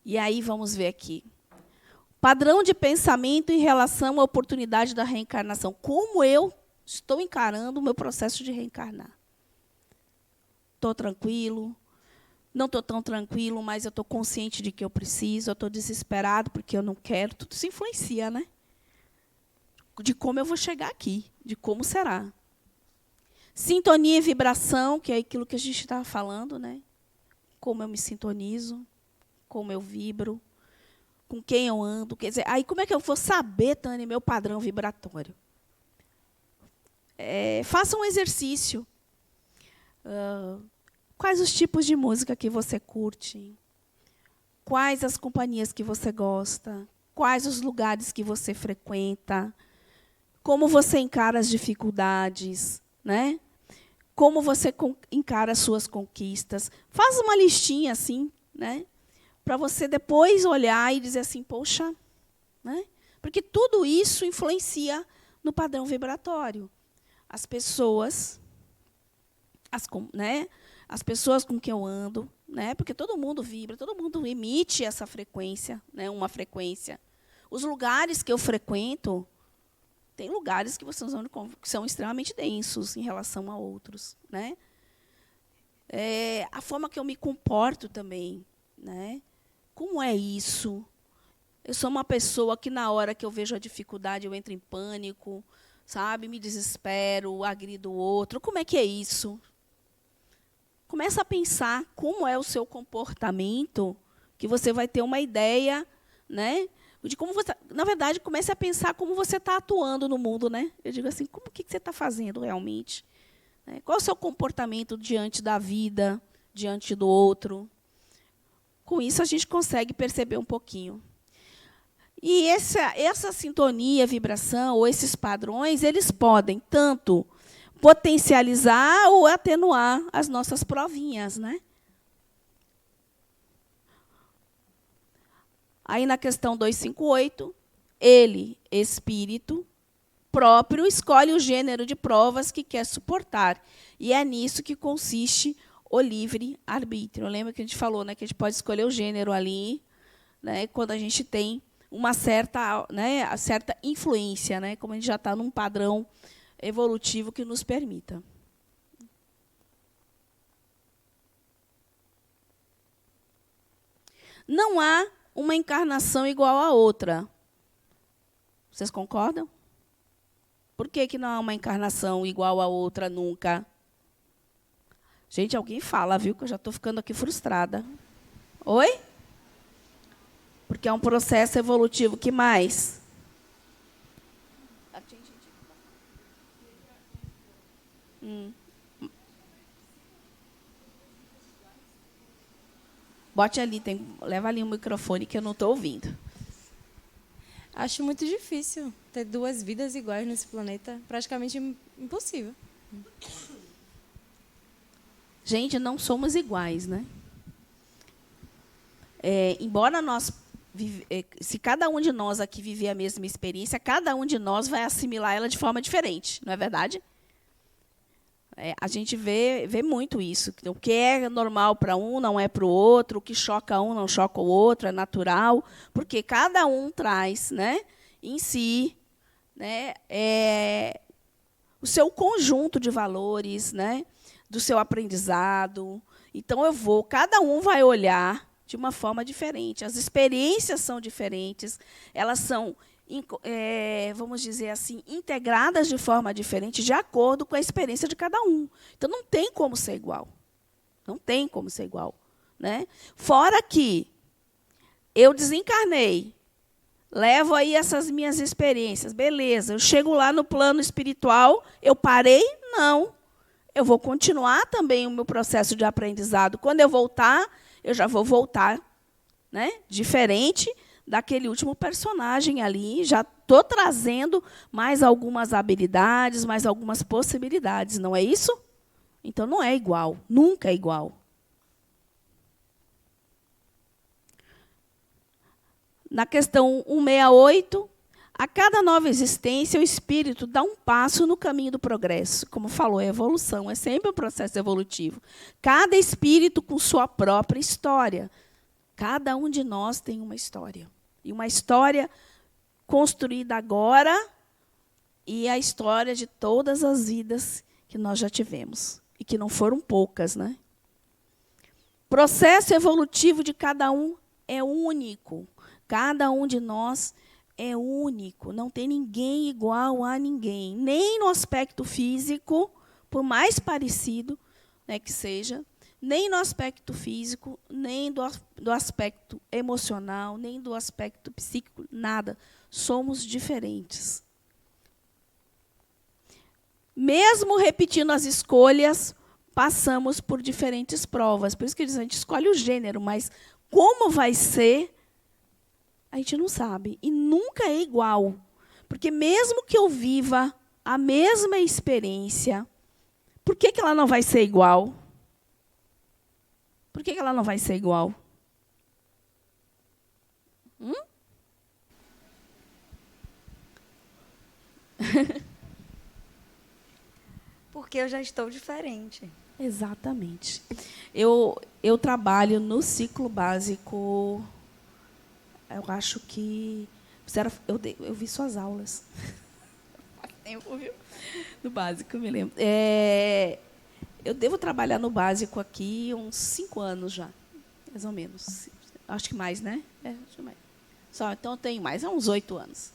E aí, vamos ver aqui. Padrão de pensamento em relação à oportunidade da reencarnação. Como eu estou encarando o meu processo de reencarnar? Estou tranquilo? Não estou tão tranquilo, mas eu estou consciente de que eu preciso, eu estou desesperado porque eu não quero. Tudo isso influencia, né? De como eu vou chegar aqui, de como será. Sintonia e vibração, que é aquilo que a gente estava falando, né? Como eu me sintonizo, como eu vibro, com quem eu ando. Quer dizer, aí como é que eu vou saber, Tânia, meu padrão vibratório? Faça um exercício. Quais os tipos de música que você curte? Quais as companhias que você gosta? Quais os lugares que você frequenta? Como você encara as dificuldades, né? Como você encara as suas conquistas? Faz uma listinha assim, né? Para você depois olhar e dizer assim, poxa, né? Porque tudo isso influencia no padrão vibratório. As pessoas, as pessoas com quem eu ando, né? Porque todo mundo vibra, todo mundo emite essa frequência, né? Uma frequência. Os lugares que eu frequento, tem lugares que são extremamente densos em relação a outros, né? A forma que eu me comporto também, né? Como é isso? Eu sou uma pessoa que, na hora que eu vejo a dificuldade, eu entro em pânico, sabe? Me desespero, agrido o outro. Como é que é isso? Começa a pensar como é o seu comportamento, que você vai ter uma ideia, né? De como você, na verdade, comece a pensar como você está atuando no mundo, né? Eu digo assim, o que você está fazendo realmente? Qual é o seu comportamento diante da vida, diante do outro? Com isso, a gente consegue perceber um pouquinho. E essa sintonia, vibração, ou esses padrões, eles podem tanto potencializar ou atenuar as nossas provinhas, né? Aí, na questão 258, ele, espírito próprio, escolhe o gênero de provas que quer suportar. E é nisso que consiste o livre-arbítrio. Lembra que a gente falou, né, que a gente pode escolher o gênero ali, né, quando a gente tem uma certa, né, a certa influência, né, como a gente já está num padrão evolutivo que nos permita. Não há uma encarnação igual à outra. Vocês concordam? Por que não há uma encarnação igual à outra nunca? Gente, alguém fala, viu? Que eu já estou ficando aqui frustrada. Oi? Porque é um processo evolutivo. Que mais? Bote ali, leva ali o microfone que eu não estou ouvindo. Acho muito difícil ter duas vidas iguais nesse planeta. Praticamente impossível. Gente, não somos iguais, né? Embora nós, se cada um de nós aqui viver a mesma experiência, cada um de nós vai assimilar ela de forma diferente, não é verdade? A gente vê muito isso. O que é normal para um não é para o outro, o que choca um não choca o outro, é natural, porque cada um traz, né, em si, né, o seu conjunto de valores, né, do seu aprendizado. Então, cada um vai olhar de uma forma diferente. As experiências são diferentes, elas são, vamos dizer assim, integradas de forma diferente, de acordo com a experiência de cada um. Então, não tem como ser igual. Não tem como ser igual, né? Fora que eu desencarnei, levo aí essas minhas experiências, beleza, eu chego lá no plano espiritual, eu parei? Não. Eu vou continuar também o meu processo de aprendizado. Quando eu voltar, eu já vou voltar, né, diferente daquele último personagem ali, já estou trazendo mais algumas habilidades, mais algumas possibilidades, não é isso? Então, não é igual, nunca é igual. Na questão 168, a cada nova existência, o espírito dá um passo no caminho do progresso. Como falou, é evolução, é sempre um processo evolutivo. Cada espírito com sua própria história. Cada um de nós tem uma história. E uma história construída agora e a história de todas as vidas que nós já tivemos. E que não foram poucas, né? O processo evolutivo de cada um é único. Cada um de nós é único. Não tem ninguém igual a ninguém. Nem no aspecto físico, por mais parecido, né, que seja, nem no aspecto físico, nem do aspecto emocional, nem do aspecto psíquico, nada. Somos diferentes. Mesmo repetindo as escolhas, passamos por diferentes provas. Por isso que a gente escolhe o gênero, mas como vai ser, a gente não sabe. E nunca é igual. Porque mesmo que eu viva a mesma experiência, por que ela não vai ser igual? Por que ela não vai ser igual? Porque eu já estou diferente. Exatamente. Eu trabalho no ciclo básico. Eu acho que eu vi suas aulas. Faz tempo, viu? No básico, eu me lembro. Eu devo trabalhar no básico aqui uns 5 anos já, mais ou menos. Acho que mais, né? Acho que mais. Então eu tenho mais, uns 8 anos.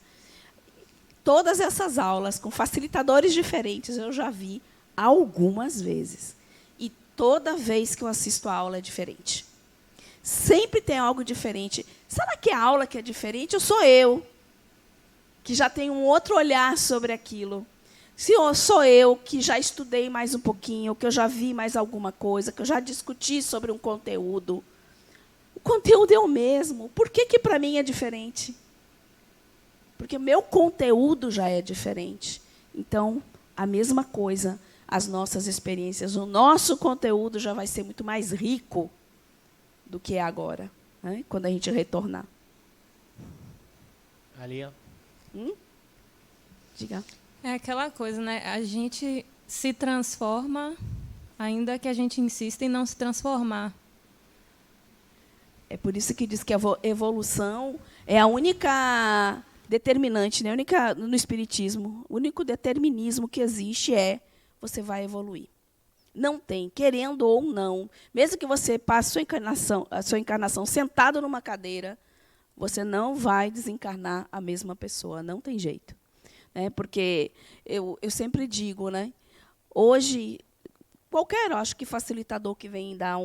Todas essas aulas com facilitadores diferentes eu já vi algumas vezes. E toda vez que eu assisto a aula é diferente. Sempre tem algo diferente. Será que a aula que é diferente ou sou eu, que já tenho um outro olhar sobre aquilo? Se sou eu que já estudei mais um pouquinho, que eu já vi mais alguma coisa, que eu já discuti sobre um conteúdo. O conteúdo é o mesmo. Por que para mim é diferente? Porque o meu conteúdo já é diferente. Então, a mesma coisa, as nossas experiências, o nosso conteúdo já vai ser muito mais rico do que é agora, né? Quando a gente retornar. Ali, ó. Diga. É aquela coisa, né? A gente se transforma, ainda que a gente insista em não se transformar. É por isso que diz que a evolução é a única determinante, né? No espiritismo, o único determinismo que existe é você vai evoluir. Não tem, querendo ou não. Mesmo que você passe a sua encarnação sentado numa cadeira, você não vai desencarnar a mesma pessoa. Não tem jeito. Porque eu sempre digo, né? Hoje, qualquer, acho que facilitador que vem dar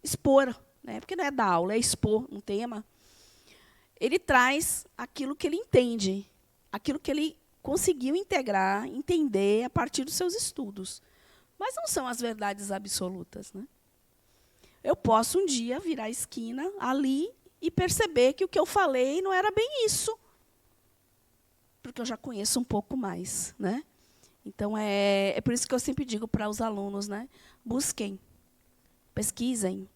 expor, né? Porque não é dar aula, é expor um tema, ele traz aquilo que ele entende, aquilo que ele conseguiu integrar, entender a partir dos seus estudos. Mas não são as verdades absolutas, né? Eu posso um dia virar a esquina ali e perceber que o que eu falei não era bem isso, porque eu já conheço um pouco mais, né? Então, é por isso que eu sempre digo para os alunos, né? Busquem, pesquisem,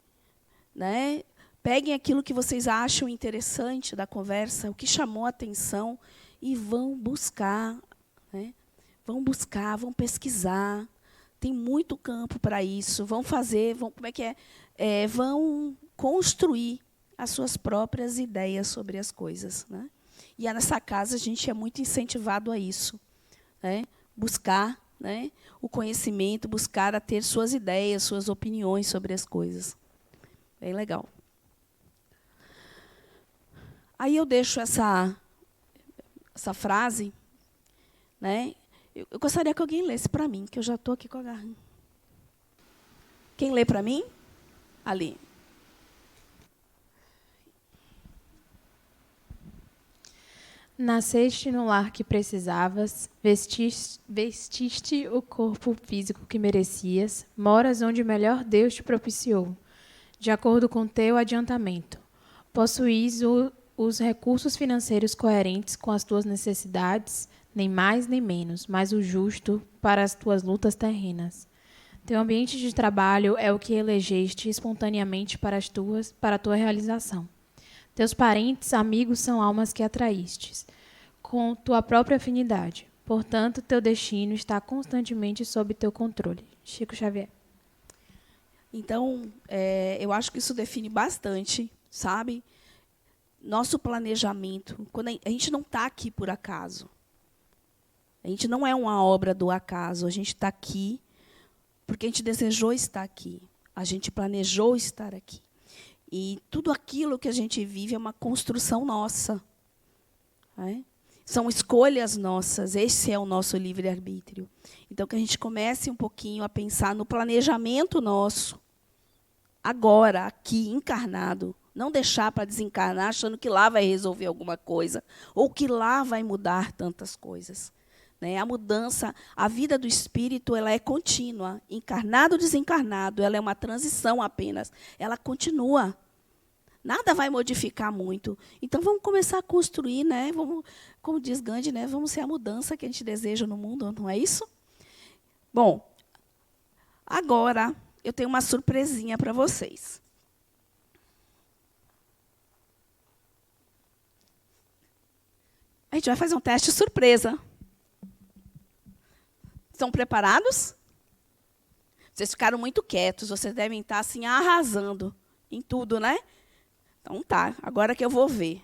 né? Peguem aquilo que vocês acham interessante da conversa, o que chamou a atenção, e vão buscar, né? Vão buscar, vão pesquisar. Tem muito campo para isso. Vão fazer, vão construir as suas próprias ideias sobre as coisas, né? E nessa casa a gente é muito incentivado a isso, né? Buscar, né, o conhecimento, buscar a ter suas ideias, suas opiniões sobre as coisas. Bem legal. Aí eu deixo essa frase, né? Eu gostaria que alguém lesse para mim, que eu já estou aqui com a garra. Quem lê para mim? Ali. Nasceste no lar que precisavas, vestiste o corpo físico que merecias, moras onde melhor Deus te propiciou, de acordo com teu adiantamento. Possuís os recursos financeiros coerentes com as tuas necessidades, nem mais nem menos, mas o justo para as tuas lutas terrenas. Teu ambiente de trabalho é o que elegeste espontaneamente para a tua realização. Teus parentes, amigos são almas que atraístes, com tua própria afinidade. Portanto, teu destino está constantemente sob teu controle. Chico Xavier. Então, eu acho que isso define bastante, sabe? Nosso planejamento. Quando a gente não está aqui por acaso. A gente não é uma obra do acaso. A gente está aqui porque a gente desejou estar aqui. A gente planejou estar aqui. E tudo aquilo que a gente vive é uma construção nossa. Né? São escolhas nossas, esse é o nosso livre-arbítrio. Então, que a gente comece um pouquinho a pensar no planejamento nosso, agora, aqui, encarnado. Não deixar para desencarnar achando que lá vai resolver alguma coisa, ou que lá vai mudar tantas coisas. A mudança, a vida do espírito, ela é contínua. Encarnado ou desencarnado, ela é uma transição apenas. Ela continua. Nada vai modificar muito. Então, vamos começar a construir, vamos, como diz Gandhi, vamos ser a mudança que a gente deseja no mundo, não é isso? Bom, agora eu tenho uma surpresinha para vocês. A gente vai fazer um teste surpresa. Estão preparados? Vocês ficaram muito quietos, vocês devem estar assim arrasando em tudo, né? Então tá, agora que eu vou ver.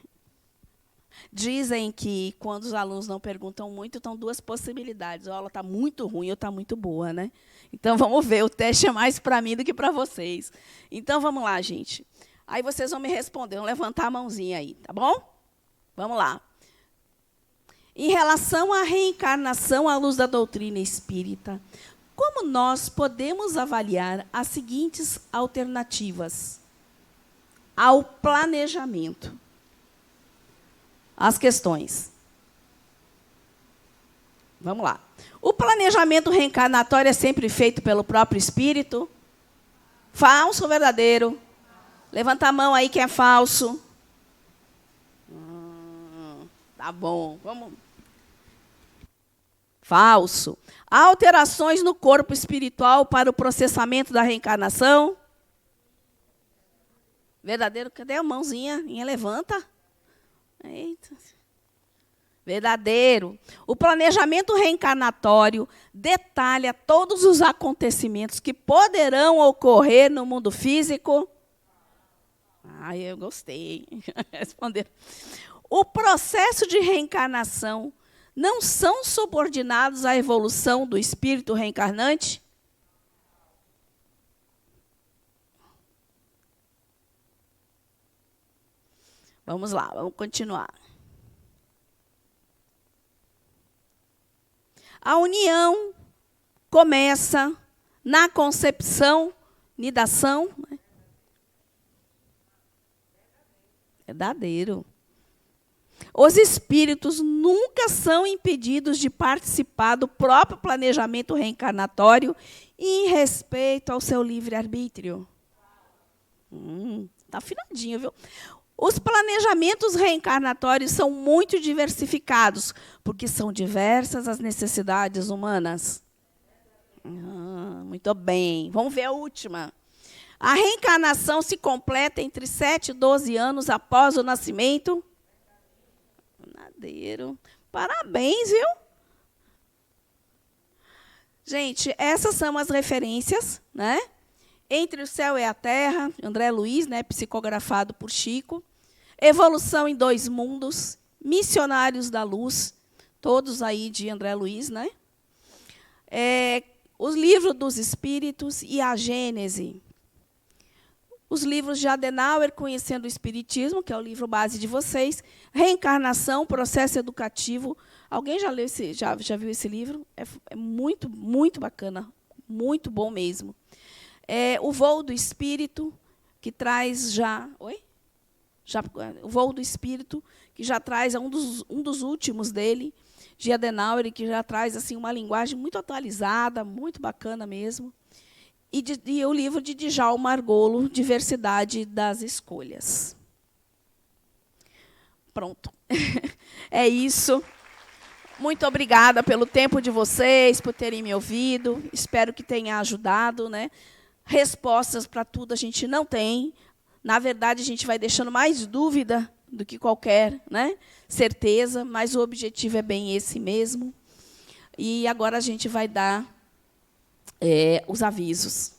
Dizem que quando os alunos não perguntam muito, estão duas possibilidades. Ou a aula está muito ruim ou está muito boa, né? Então vamos ver, o teste é mais para mim do que para vocês. Então vamos lá, gente. Aí vocês vão me responder, vão levantar a mãozinha aí, tá bom? Vamos lá. Em relação à reencarnação à luz da doutrina espírita, como nós podemos avaliar as seguintes alternativas ao planejamento? As questões. Vamos lá. O planejamento reencarnatório é sempre feito pelo próprio espírito? Falso ou verdadeiro? Levanta a mão aí que é falso. Tá bom, vamos. Falso. Há alterações no corpo espiritual para o processamento da reencarnação? Verdadeiro? Cadê a mãozinha? Levanta. Eita. Verdadeiro. O planejamento reencarnatório detalha todos os acontecimentos que poderão ocorrer no mundo físico? Eu gostei. Responderam. O processo de reencarnação não são subordinados à evolução do espírito reencarnante? Vamos lá, vamos continuar. A união começa na concepção, nidação. Verdadeiro. Os espíritos nunca são impedidos de participar do próprio planejamento reencarnatório em respeito ao seu livre-arbítrio. Está afinadinho, viu? Os planejamentos reencarnatórios são muito diversificados, porque são diversas as necessidades humanas. Muito bem. Vamos ver a última. A reencarnação se completa entre 7 e 12 anos após o nascimento? Verdadeiro. Parabéns, viu? Gente, essas são as referências, né? Entre o Céu e a Terra, André Luiz, psicografado por Chico. Evolução em Dois Mundos, Missionários da Luz, todos aí de André Luiz, né? Os livros dos Espíritos e a Gênese. Os livros de Adenauer, Conhecendo o Espiritismo, que é o livro base de vocês. Reencarnação, Processo Educativo. Alguém já leu já viu esse livro? É muito, muito bacana. Muito bom mesmo. O Voo do Espírito, que traz já... o Voo do Espírito, que já traz um dos últimos dele, de Adenauer, que já traz assim, uma linguagem muito atualizada, muito bacana mesmo. E o livro de Djalma Argolo, Diversidade das Escolhas. Pronto. É isso. Muito obrigada pelo tempo de vocês, por terem me ouvido. Espero que tenha ajudado, né? Respostas para tudo a gente não tem. Na verdade, a gente vai deixando mais dúvida do que qualquer, né, certeza, mas o objetivo é bem esse mesmo. E agora a gente vai dar os avisos.